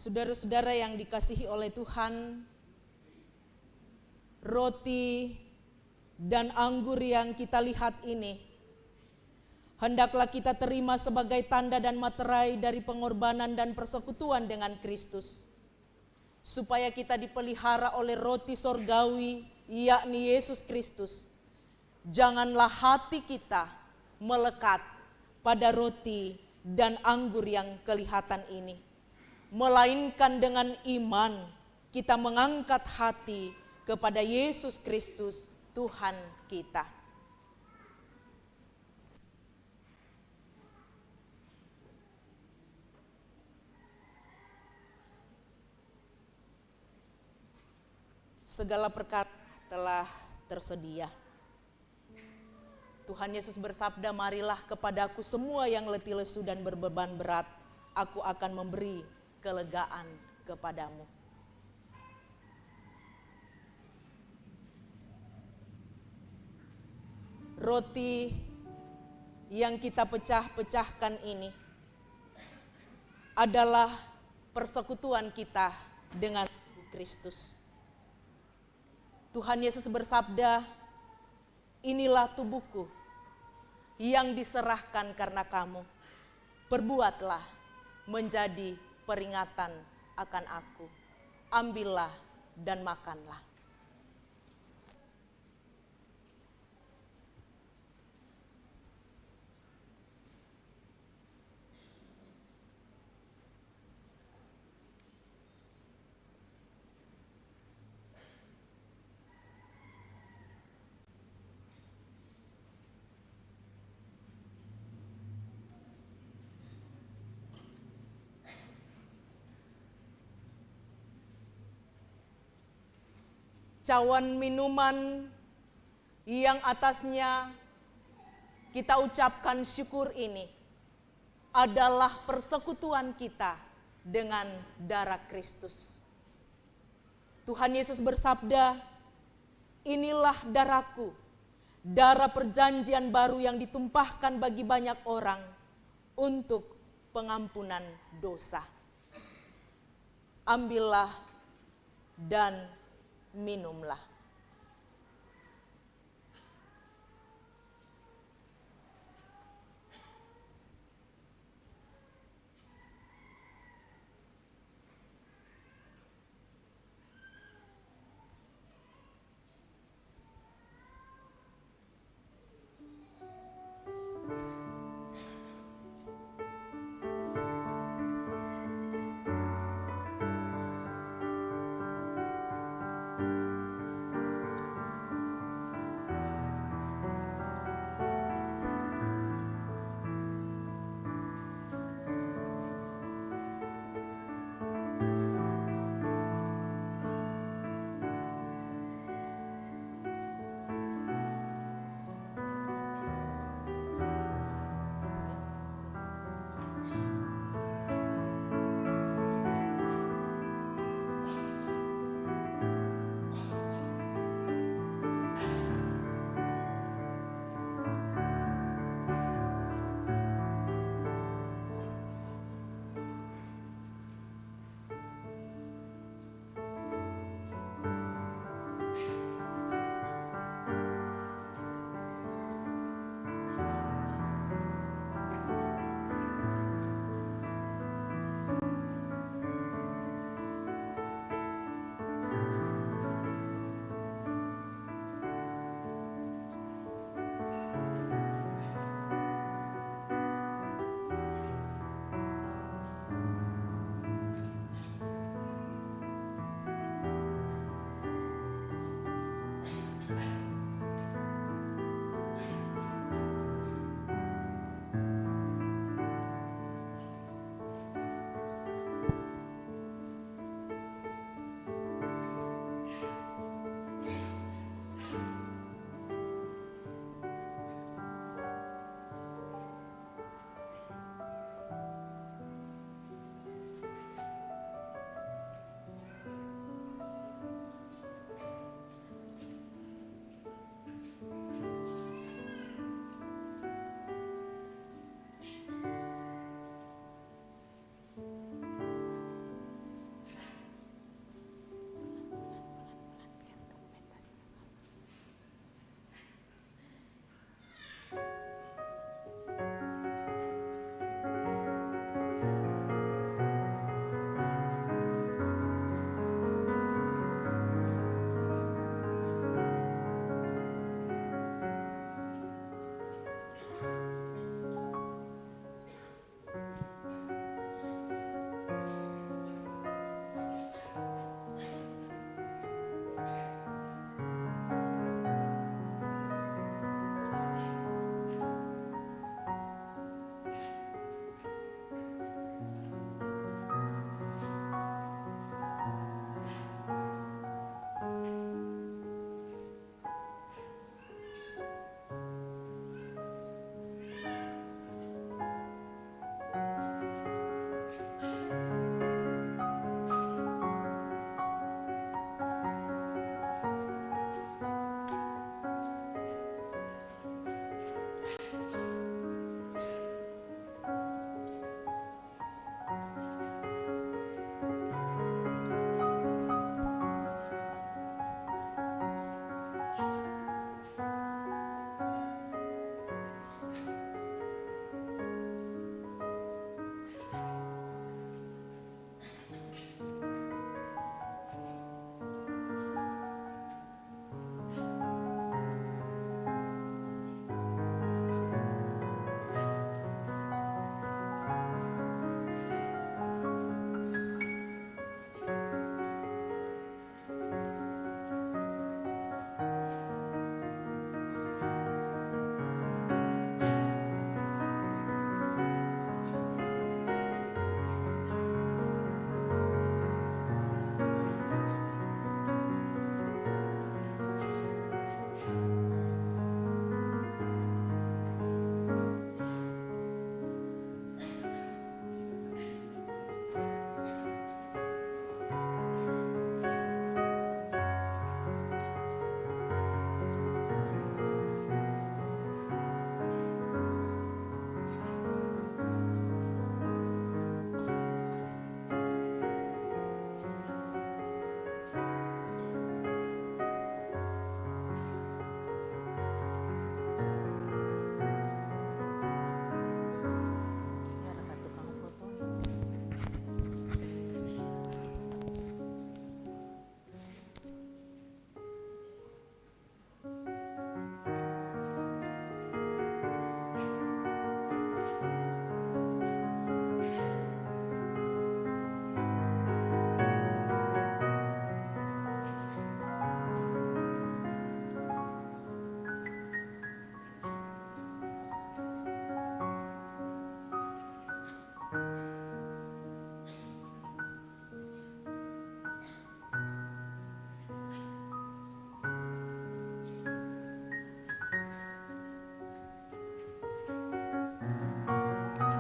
Saudara-saudara yang dikasihi oleh Tuhan, roti dan anggur yang kita lihat ini hendaklah kita terima sebagai tanda dan materai dari pengorbanan dan persekutuan dengan Kristus, supaya kita dipelihara oleh roti sorgawi, yakni Yesus Kristus. Janganlah hati kita melekat pada roti dan anggur yang kelihatan ini, melainkan dengan iman kita mengangkat hati kepada Yesus Kristus Tuhan kita. Segala perkara telah tersedia. Tuhan Yesus bersabda, marilah kepadaku semua yang letih lesu dan berbeban berat, aku akan memberi kelegaan kepadamu. Roti yang kita pecah-pecahkan ini adalah persekutuan kita dengan Kristus. Tuhan Yesus bersabda, inilah tubuhku yang diserahkan karena kamu. Perbuatlah menjadi peringatan akan aku. Ambillah dan makanlah. cawan minuman yang atasnya kita ucapkan syukur ini adalah persekutuan kita dengan darah Kristus. Tuhan Yesus bersabda, inilah darahku, darah perjanjian baru yang ditumpahkan bagi banyak orang untuk pengampunan dosa. Ambillah dan minumlah.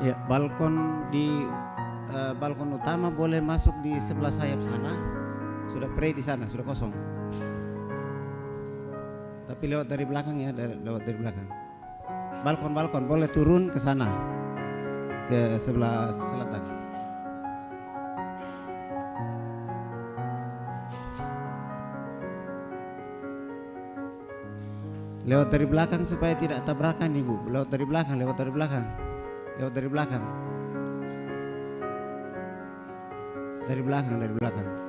Ya, balkon di balkon utama boleh masuk di sebelah sayap sana. Sudah pray di sana, sudah kosong. Tapi lewat dari belakang ya, lewat dari belakang. Balkon boleh turun ke sana, ke sebelah selatan. Lewat dari belakang supaya tidak tabrakan Ibu. Lewat dari belakang. Lewat dari belakang. Dari belakang.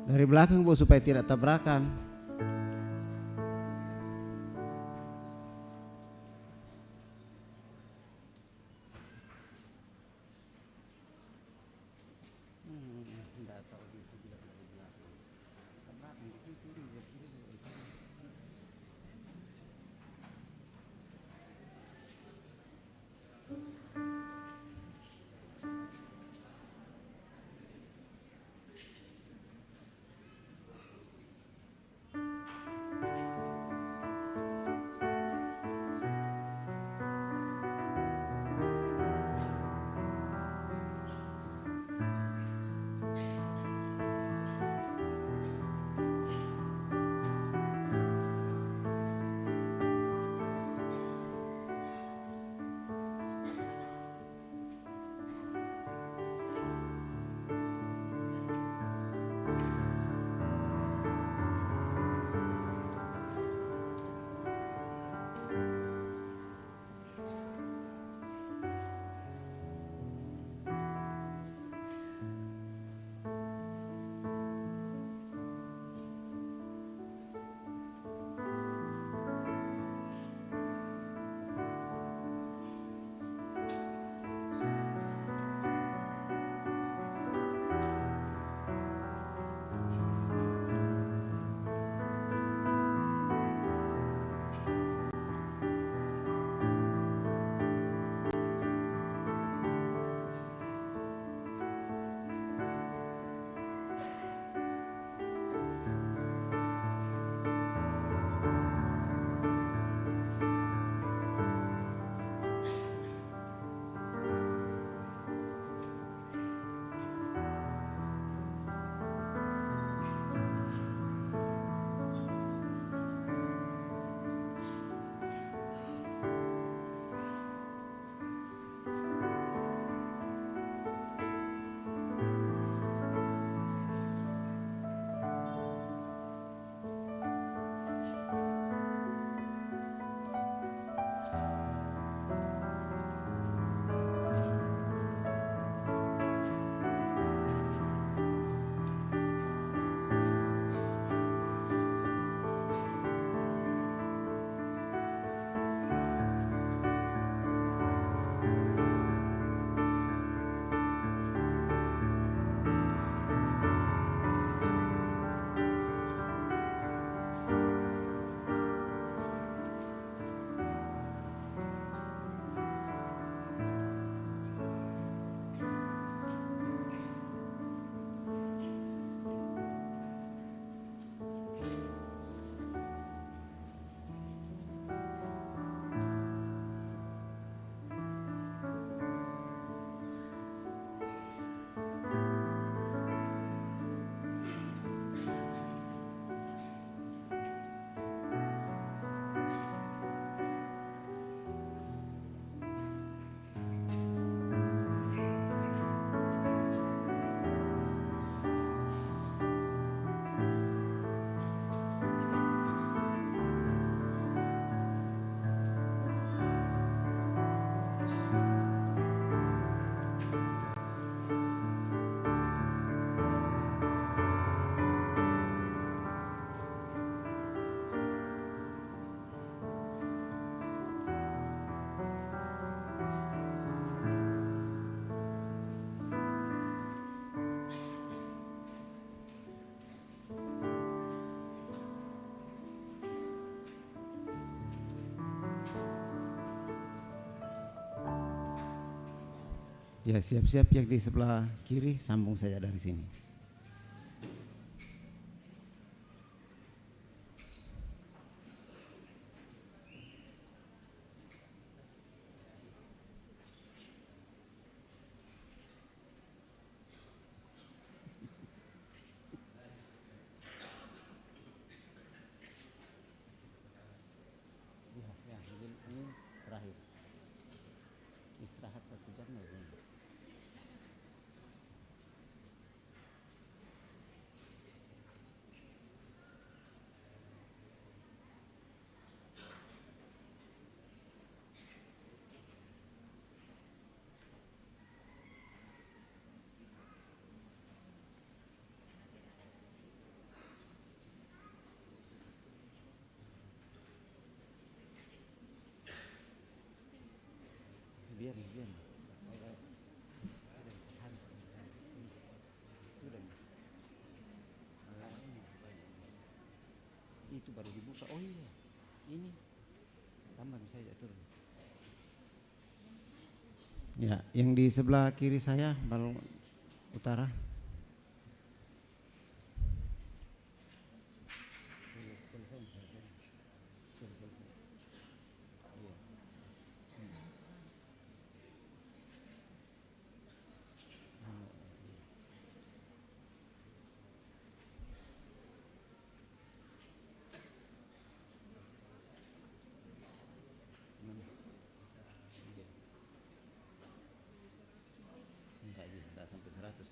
Dari belakang Bu supaya tidak tabrakan. Ya, siap-siap yang di sebelah kiri, sambung saja dari sini. Ya, ini terakhir. Istirahat 1 jam lagi. Biar. Itu baru dibuka. Oh iya, ini tambah saja turun. Ya, yang di sebelah kiri saya, baru utara. Enggak sampai 100.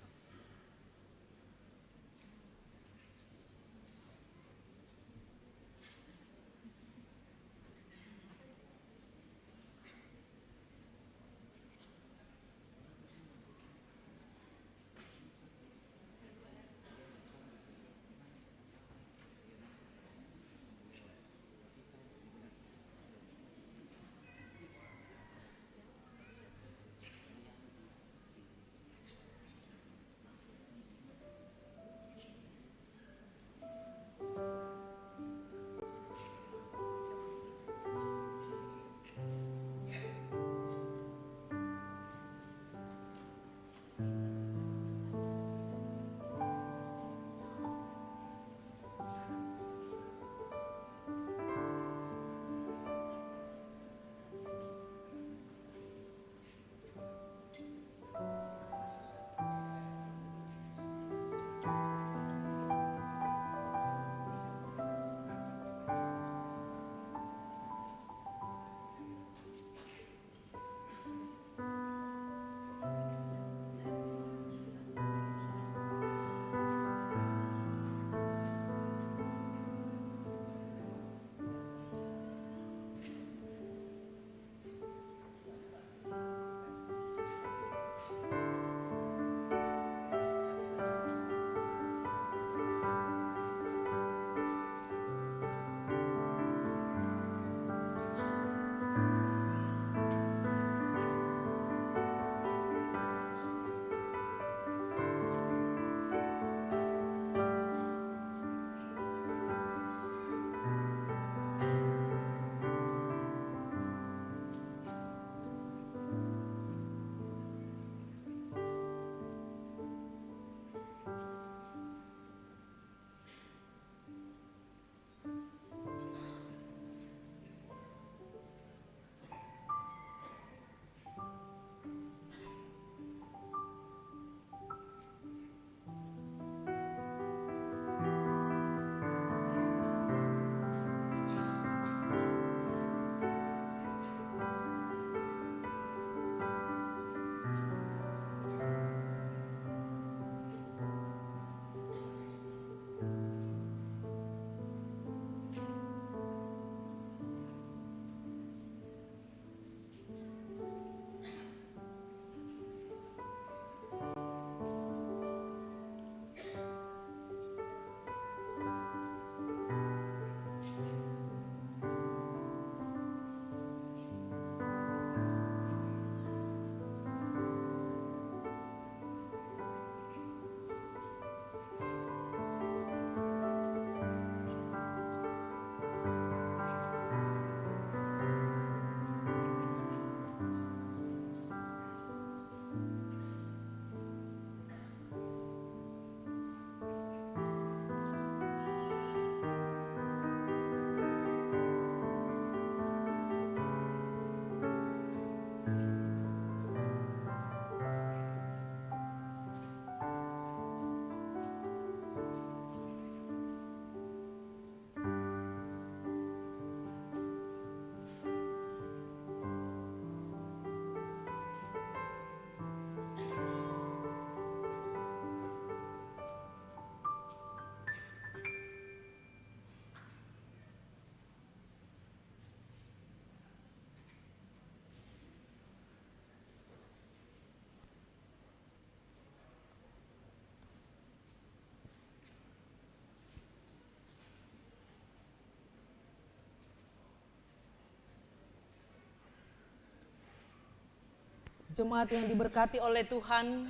Jemaat yang diberkati oleh Tuhan,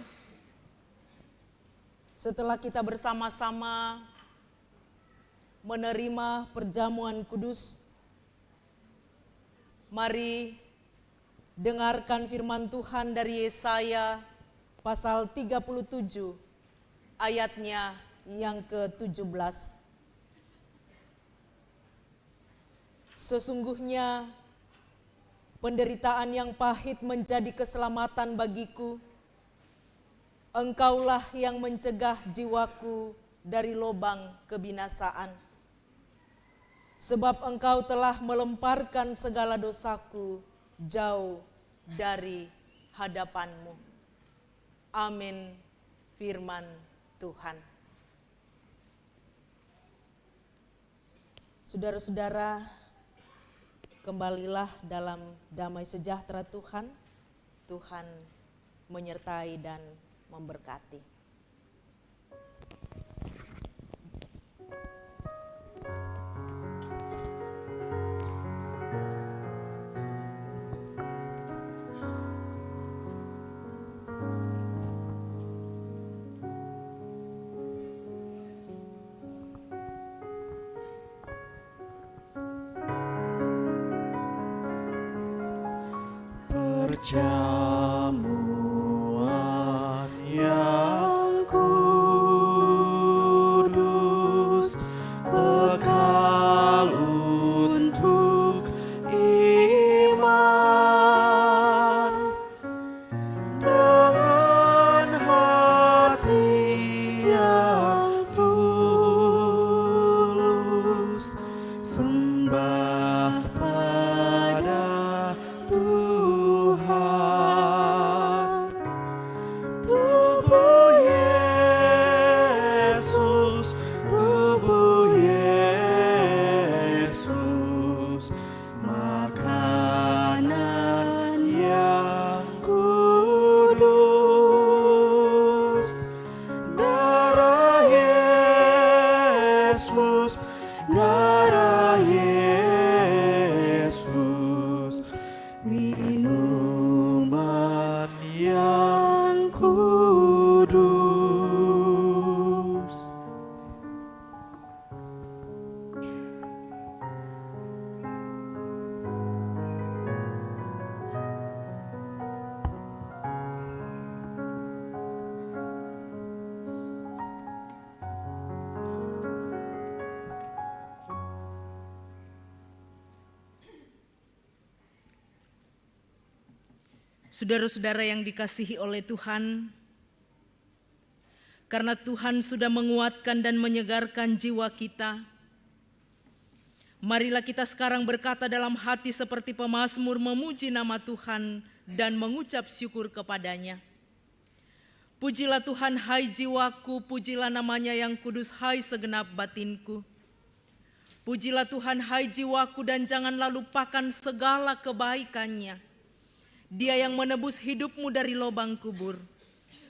setelah kita bersama-sama menerima perjamuan kudus, mari dengarkan firman Tuhan dari Yesaya pasal 37 ayatnya yang ke-17. Sesungguhnya penderitaan yang pahit menjadi keselamatan bagiku. Engkaulah yang mencegah jiwaku dari lobang kebinasaan. Sebab engkau telah melemparkan segala dosaku jauh dari hadapanmu. Amin, firman Tuhan. Saudara-saudara, kembalilah dalam damai sejahtera Tuhan. Tuhan menyertai dan memberkati. Perjamuan yang kudus, bekal untuk iman, dengan hati yang tulus, sembah pada Tuhan. Tubuh Yesus, tubuh Yesus, makanan yang kudus. Darah Yesus, darah Yesus, minuman yang kudus. Saudara-saudara yang dikasihi oleh Tuhan, karena Tuhan sudah menguatkan dan menyegarkan jiwa kita, marilah kita sekarang berkata dalam hati seperti pemazmur memuji nama Tuhan dan mengucap syukur kepadanya. Pujilah Tuhan hai jiwaku, pujilah namanya yang kudus hai segenap batinku. Pujilah Tuhan hai jiwaku dan janganlah lupakan segala kebaikannya. Dia yang menebus hidupmu dari lubang kubur,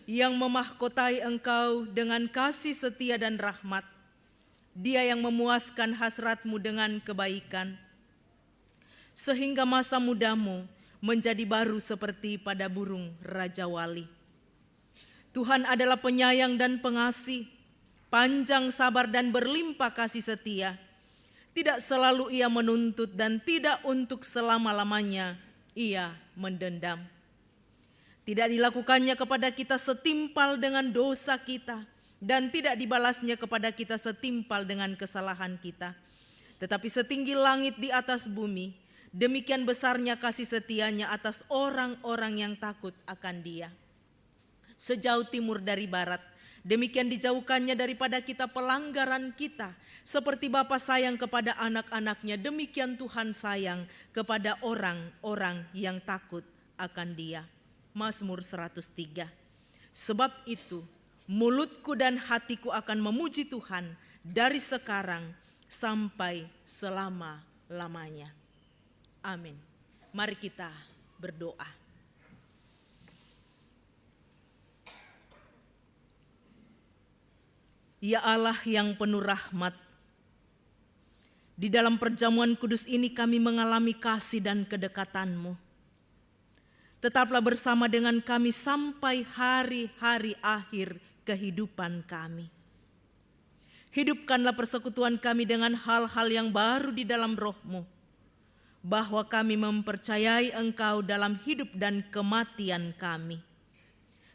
yang memahkotai engkau dengan kasih setia dan rahmat. Dia yang memuaskan hasratmu dengan kebaikan, sehingga masa mudamu menjadi baru seperti pada burung Raja Wali. Tuhan adalah penyayang dan pengasih, panjang sabar dan berlimpah kasih setia. Tidak selalu ia menuntut dan tidak untuk selama-lamanya ia mendendam. Tidak dilakukannya kepada kita setimpal dengan dosa kita, dan tidak dibalasnya kepada kita setimpal dengan kesalahan kita. Tetapi setinggi langit di atas bumi, demikian besarnya kasih setianya atas orang-orang yang takut akan Dia. Sejauh timur dari barat, demikian dijauhkannya daripada kita pelanggaran kita. Seperti Bapa sayang kepada anak-anaknya, demikian Tuhan sayang kepada orang-orang yang takut akan Dia. Mazmur 103. Sebab itu, mulutku dan hatiku akan memuji Tuhan dari sekarang sampai selama-lamanya. Amin. Mari kita berdoa. Ya Allah yang penuh rahmat, di dalam perjamuan kudus ini kami mengalami kasih dan kedekatan-Mu. tetaplah bersama dengan kami sampai hari-hari akhir kehidupan kami. Hidupkanlah persekutuan kami dengan hal-hal yang baru di dalam roh-Mu, bahwa kami mempercayai Engkau dalam hidup dan kematian kami.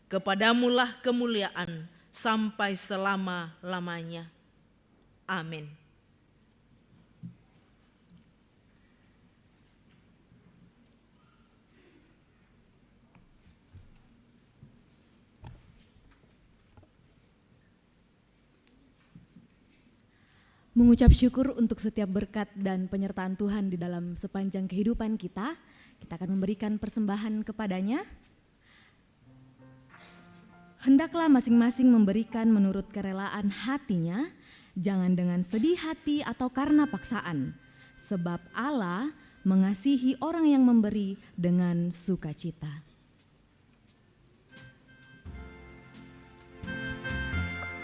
Kepadamulah kemuliaan sampai selama-lamanya. Amin. Mengucap syukur untuk setiap berkat dan penyertaan Tuhan di dalam sepanjang kehidupan kita, kita akan memberikan persembahan kepadanya. Hendaklah masing-masing memberikan menurut kerelaan hatinya, jangan dengan sedih hati atau karena paksaan, sebab Allah mengasihi orang yang memberi dengan sukacita.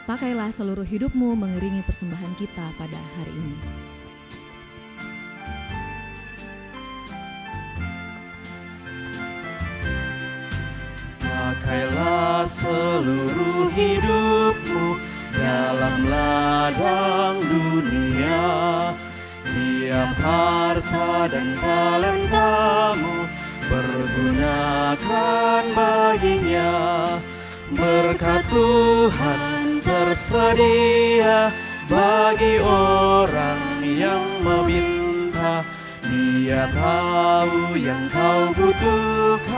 Pakailah seluruh hidupmu mengiringi persembahan kita pada hari ini. Pakailah seluruh hidupmu dalam ladang dunia, tiap harta dan talentamu pergunakan baginya. Berkat Tuhan tersedia bagi orang yang meminta. Dia tahu yang kau butuhkan,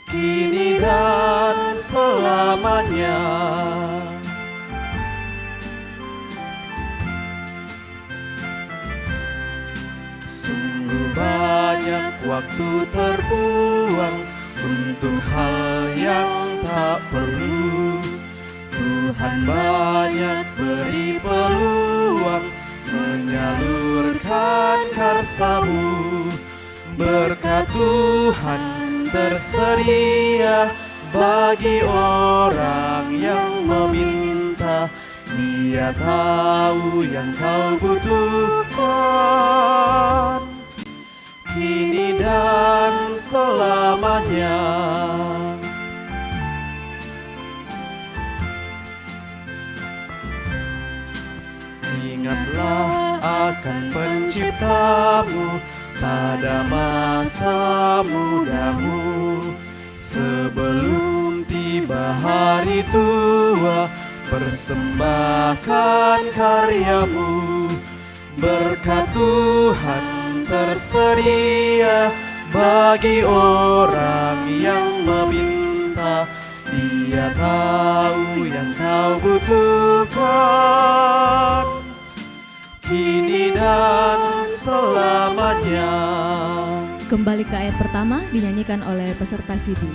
kini dan selamanya. Sungguh banyak waktu terbuang untuk hal yang tak perlu. Tuhan banyak beri peluang menyalurkan karsa-Mu. Berkat Tuhan tersedia bagi orang yang meminta. Dia tahu yang kau butuhkan, kini dan selamanya. Ingatlah akan Penciptamu pada masa mudamu. Sebelum tiba hari tua, persembahkan karyamu. Berkat Tuhan tersedia bagi orang yang meminta. Dia tahu yang kau butuhkan, kini dan selamanya. Kembali ke ayat pertama dinyanyikan oleh peserta CD.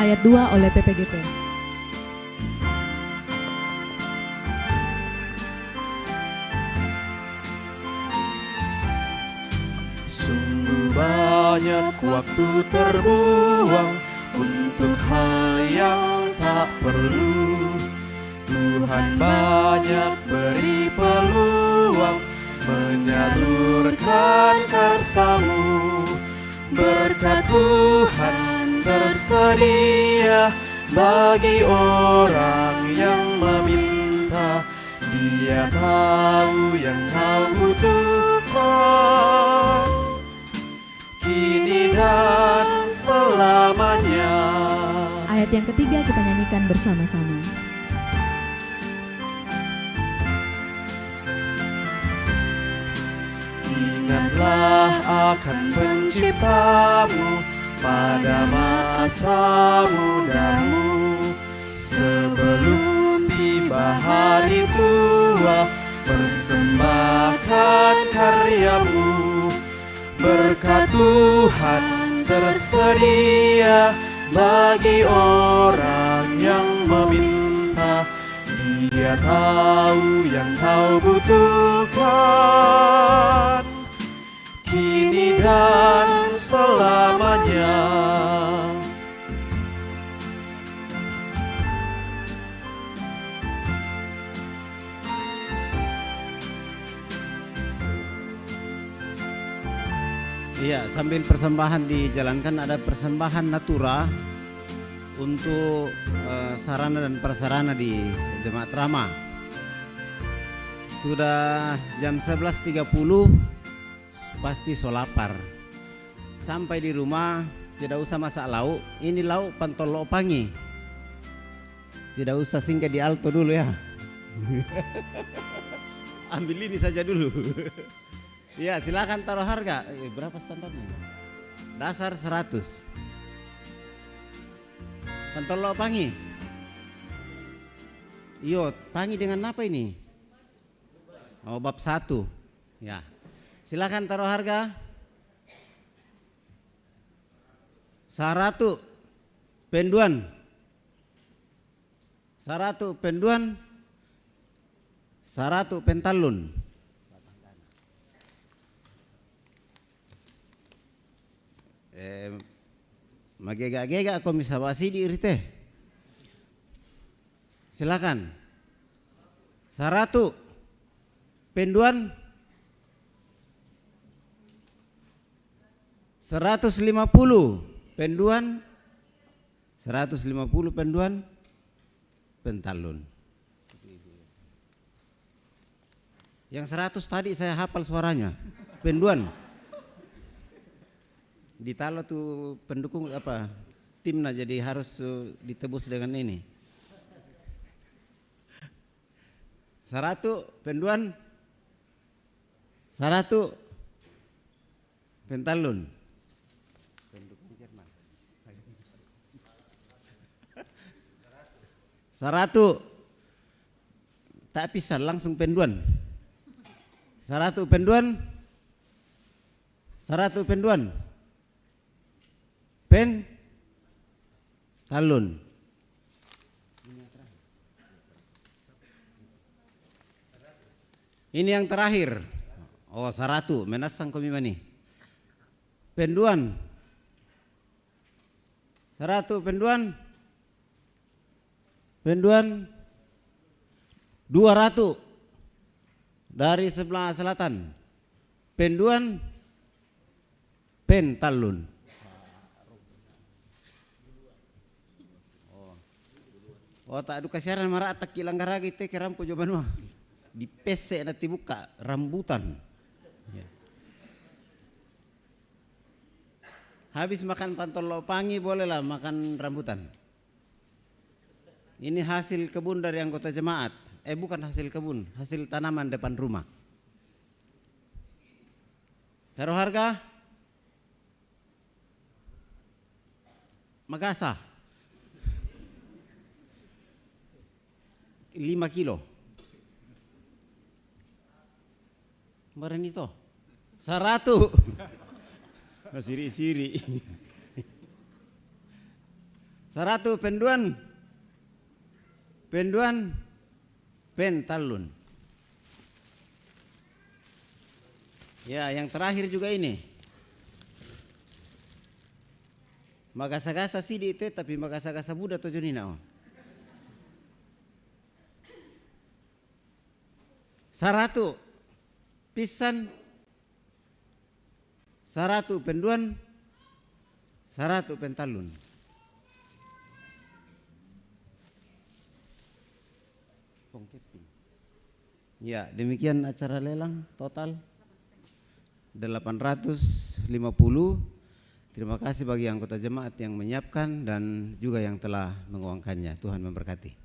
Ayat 2 oleh PPGP. Sungguh banyak waktu terbuang untuk hal yang tak perlu. Tuhan banyak beri peluang menyalurkan karsa-Mu. Berkat Tuhan tersedia bagi orang yang meminta. Dia tahu yang kau butuhkan, kini dan selamanya. Ayat yang ketiga kita nyanyikan bersama-sama. Ingatlah akan Penciptamu pada masa mudamu, sebelum tiba hari tua, persembahkan karyamu. Berkat Tuhan tersedia bagi orang yang meminta. Dia tahu yang kau butuhkan, kini dan selamanya. Iya, sambil persembahan dijalankan, ada persembahan natura untuk sarana dan prasarana di Jemaat Rama. Sudah jam 11.30, pasti so lapar. Sampai di rumah tidak usah masak lauk, ini lauk Pantolo Pangi. Tidak usah singgah di Alto dulu ya. Ambil ini saja dulu. Ya, silakan taruh harga. Berapa standarnya? Dasar 100. Pantolo Pangi. Iyo, Pangi dengan apa ini? Oh, bab 1. Ya. Silakan taruh harga. 100 penduan. 100 penduan. 100 pentalun. Magega-gega komisa wasidi irite. Silakan. 100 penduan. 150 penduan. 150 penduan pentalun. Yang 100 tadi saya hafal suaranya. Penduan. Di Talo tuh pendukung apa timnya, jadi harus ditebus dengan ini. 100 penduan, 100 pentalun. Pendukung Jerman. 100 tak bisa langsung penduan. 100 penduan, 100 penduan. Pen talun. Ini yang terakhir. Oh, 100 menasang kami mani. Penduan. 100 penduan. Penduan 200 dari sebelah selatan. Penduan pentalun. Oh, tak adu kasiaran marah tak kilang garagi te kerampo jawaban mah. Di PC nanti buka rambutan. Ya. Habis makan Pantolo Pangi bolehlah makan rambutan. Ini hasil kebun dari anggota jemaat. Bukan hasil kebun, hasil tanaman depan rumah. Taruh harga Magasa 5 kilo. Kemarin itu 100. Siri-siri. 100 penduan. Penduan pentalun. Ya, yang terakhir juga ini. Magasa-gasa sih di itu, tapi magasa-gasa muda tuh junina. 100 pisan, 100 penduan, 100 pentalun. Ya, demikian acara lelang total 850. Terima kasih bagi anggota jemaat yang menyiapkan dan juga yang telah menguangkannya. Tuhan memberkati.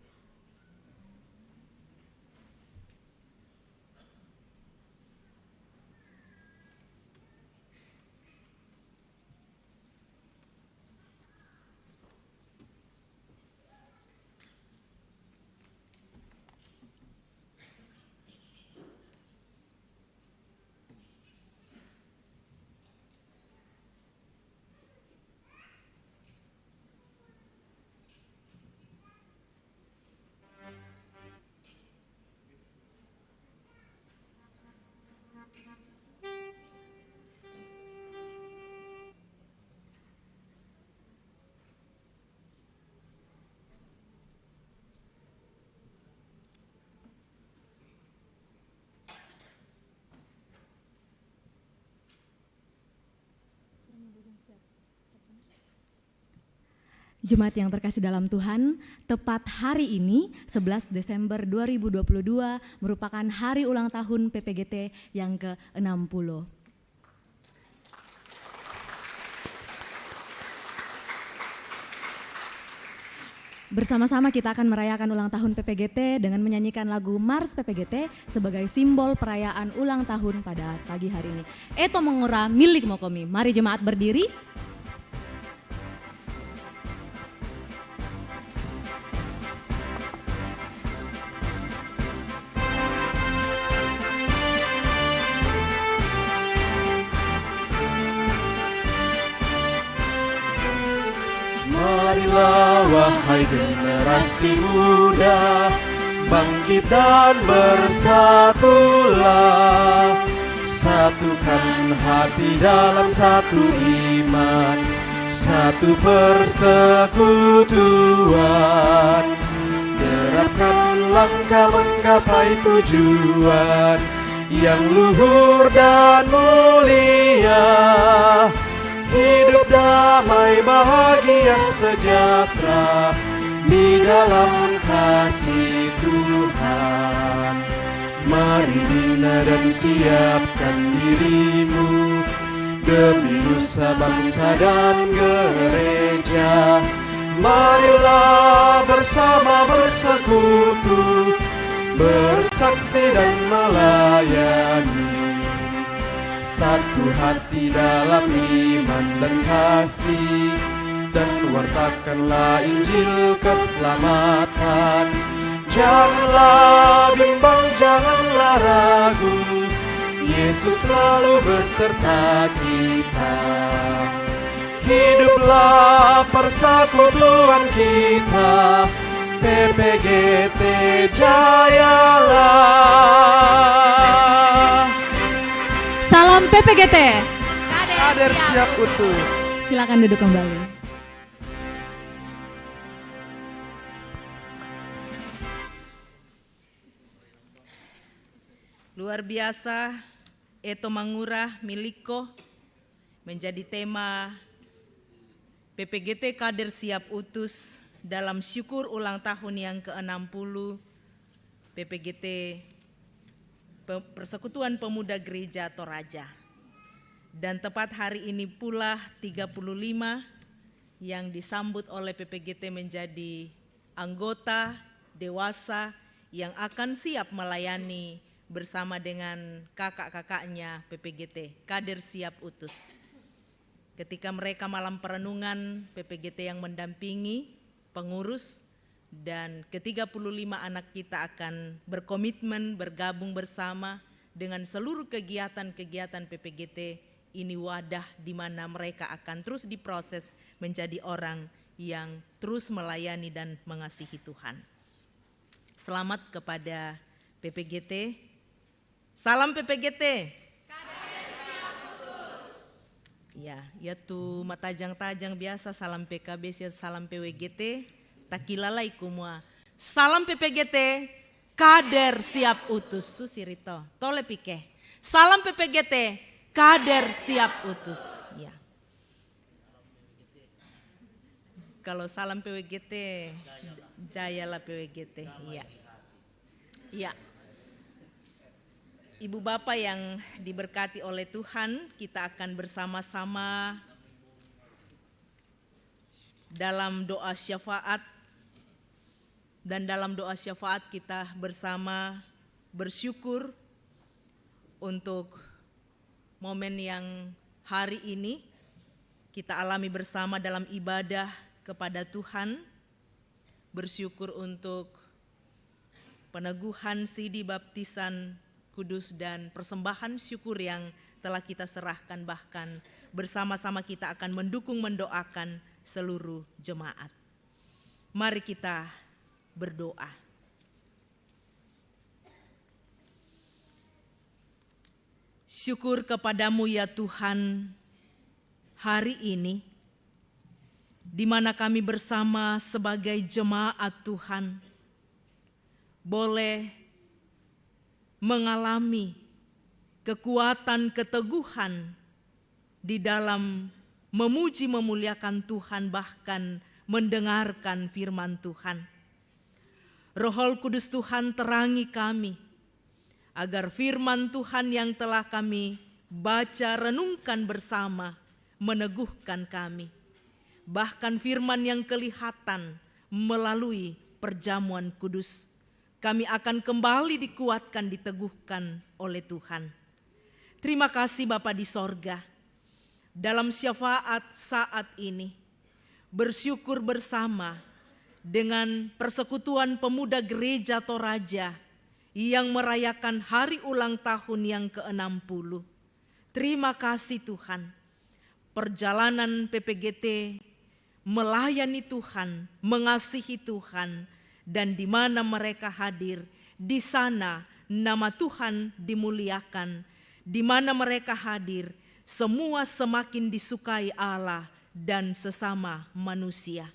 Jemaat yang terkasih dalam Tuhan, tepat hari ini 11 Desember 2022 merupakan hari ulang tahun PPGT yang ke-60. Bersama-sama kita akan merayakan ulang tahun PPGT dengan menyanyikan lagu Mars PPGT sebagai simbol perayaan ulang tahun pada pagi hari ini. Eto mengura milik Mokomi. Mari jemaat berdiri. Marilah wahai generasi muda, bangkit dan bersatulah. Satukan hati dalam satu iman, satu persekutuan. Derapkan langkah menggapai tujuan yang luhur dan mulia. Hidup damai, bahagia, sejahtera di dalam kasih Tuhan. Mari bina dan siapkan dirimu demi nusa bangsa dan gereja. Marilah bersama bersekutu, bersaksi dan melayani. Satu hati dalam iman dan kasih, dan wartakanlah Injil keselamatan. Janganlah bimbang, janganlah ragu, Yesus selalu beserta kita. Hiduplah persekutuan kita, PPGT jayalah. Salam PPGT. Kader siap utus. Silakan duduk kembali. Luar biasa, Eto mangura milikko menjadi tema PPGT Kader Siap Utus dalam syukur ulang tahun yang ke-60 PPGT Persekutuan Pemuda Gereja Toraja. Dan tepat hari ini pula 35 yang disambut oleh PPGT menjadi anggota dewasa yang akan siap melayani bersama dengan kakak-kakaknya PPGT, Kader Siap Utus. Ketika mereka malam perenungan, PPGT yang mendampingi pengurus dan ke-35 anak kita akan berkomitmen bergabung bersama dengan seluruh kegiatan-kegiatan PPGT. Ini wadah di mana mereka akan terus diproses menjadi orang yang terus melayani dan mengasihi Tuhan. Selamat kepada PPGT. Salam PPGT. Ya, tuh matajang-tajang biasa salam PKB, salam PWGT. Takilalai kumua. Salam PPGT, Kader Siap Utus. Susirito, tole pike. Salam PPGT, Kader Siap Utus. Ya. Kalau salam PWGT, jayalah PWGT. Iya. Iya. Ibu Bapak yang diberkati oleh Tuhan, kita akan bersama-sama dalam doa syafaat. Dan dalam doa syafaat kita bersama bersyukur untuk momen yang hari ini kita alami bersama dalam ibadah kepada Tuhan. Bersyukur untuk peneguhan sidi baptisan kudus dan persembahan syukur yang telah kita serahkan, bahkan bersama-sama kita akan mendukung mendoakan seluruh jemaat. Mari kita berdoa. Syukur kepadamu ya Tuhan, hari ini di mana kami bersama sebagai jemaat Tuhan boleh mengalami kekuatan keteguhan di dalam memuji memuliakan Tuhan, bahkan mendengarkan firman Tuhan. Roh Kudus Tuhan terangi kami, agar firman Tuhan yang telah kami baca renungkan bersama meneguhkan kami. Bahkan firman yang kelihatan melalui perjamuan kudus, kami akan kembali dikuatkan, diteguhkan oleh Tuhan. Terima kasih Bapa di sorga, dalam syafaat saat ini, bersyukur bersama dengan Persekutuan Pemuda Gereja Toraja yang merayakan hari ulang tahun yang ke-60. Terima kasih Tuhan, perjalanan PPGT melayani Tuhan, mengasihi Tuhan, dan di mana mereka hadir, di sana nama Tuhan dimuliakan, di mana mereka hadir, semua semakin disukai Allah dan sesama manusia.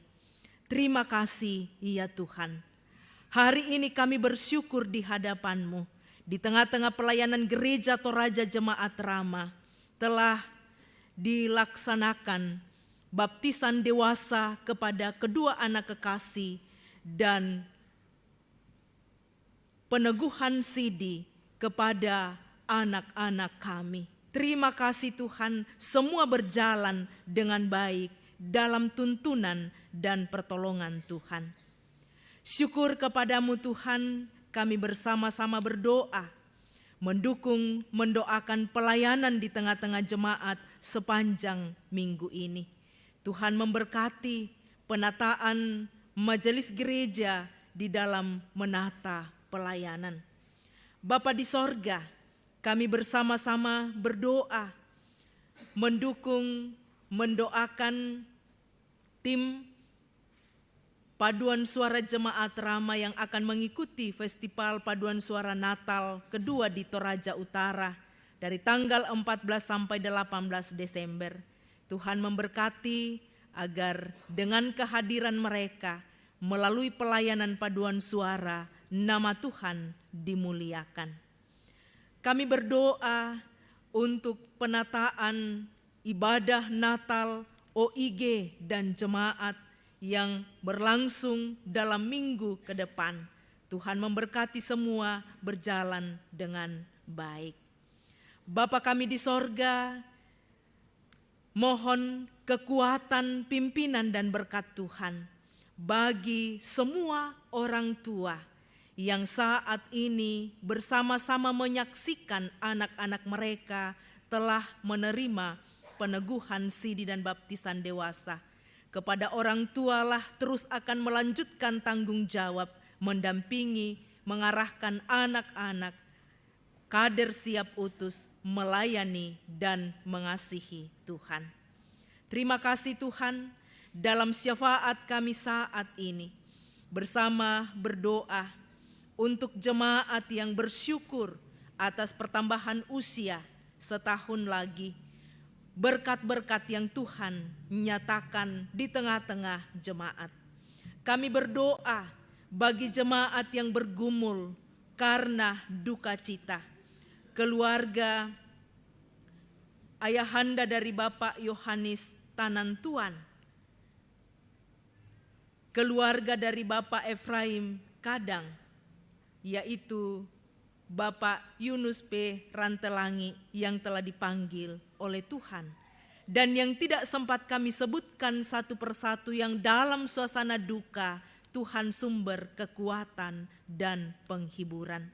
Terima kasih ya Tuhan. Hari ini kami bersyukur di hadapan-Mu, di tengah-tengah pelayanan Gereja Toraja Jemaat Rama telah dilaksanakan baptisan dewasa kepada kedua anak kekasih dan peneguhan sidi kepada anak-anak kami. Terima kasih Tuhan, semua berjalan dengan baik dalam tuntunan dan pertolongan Tuhan. Syukur kepadamu Tuhan, kami bersama-sama berdoa, mendoakan pelayanan di tengah-tengah jemaat sepanjang minggu ini. Tuhan memberkati penataan majelis gereja di dalam menata pelayanan. Bapa di sorga, kami bersama-sama berdoa, mendoakan tim Paduan Suara Jemaat Rama yang akan mengikuti Festival Paduan Suara Natal kedua di Toraja Utara dari tanggal 14 sampai 18 Desember. Tuhan memberkati agar dengan kehadiran mereka melalui pelayanan paduan suara, nama Tuhan dimuliakan. Kami berdoa untuk penataan ibadah Natal, OIG dan jemaat yang berlangsung dalam minggu ke depan. Tuhan memberkati semua berjalan dengan baik. Bapa kami di sorga, mohon kekuatan, pimpinan dan berkat Tuhan bagi semua orang tua yang saat ini bersama-sama menyaksikan anak-anak mereka telah menerima peneguhan sidi dan baptisan dewasa. Kepada orang tualah terus akan melanjutkan tanggung jawab, mendampingi, mengarahkan anak-anak, kader siap utus, melayani dan mengasihi Tuhan. Terima kasih Tuhan, dalam syafaat kami saat ini, bersama berdoa untuk jemaat yang bersyukur atas pertambahan usia setahun lagi, berkat-berkat yang Tuhan nyatakan di tengah-tengah jemaat. Kami berdoa bagi jemaat yang bergumul karena duka cita, keluarga ayahanda dari Bapak Yohanes Tanantuan, keluarga dari Bapak Efraim Kadang, yaitu Bapak Yunus P. Rantelangi yang telah dipanggil oleh Tuhan, dan yang tidak sempat kami sebutkan satu persatu yang dalam suasana duka, Tuhan sumber kekuatan dan penghiburan.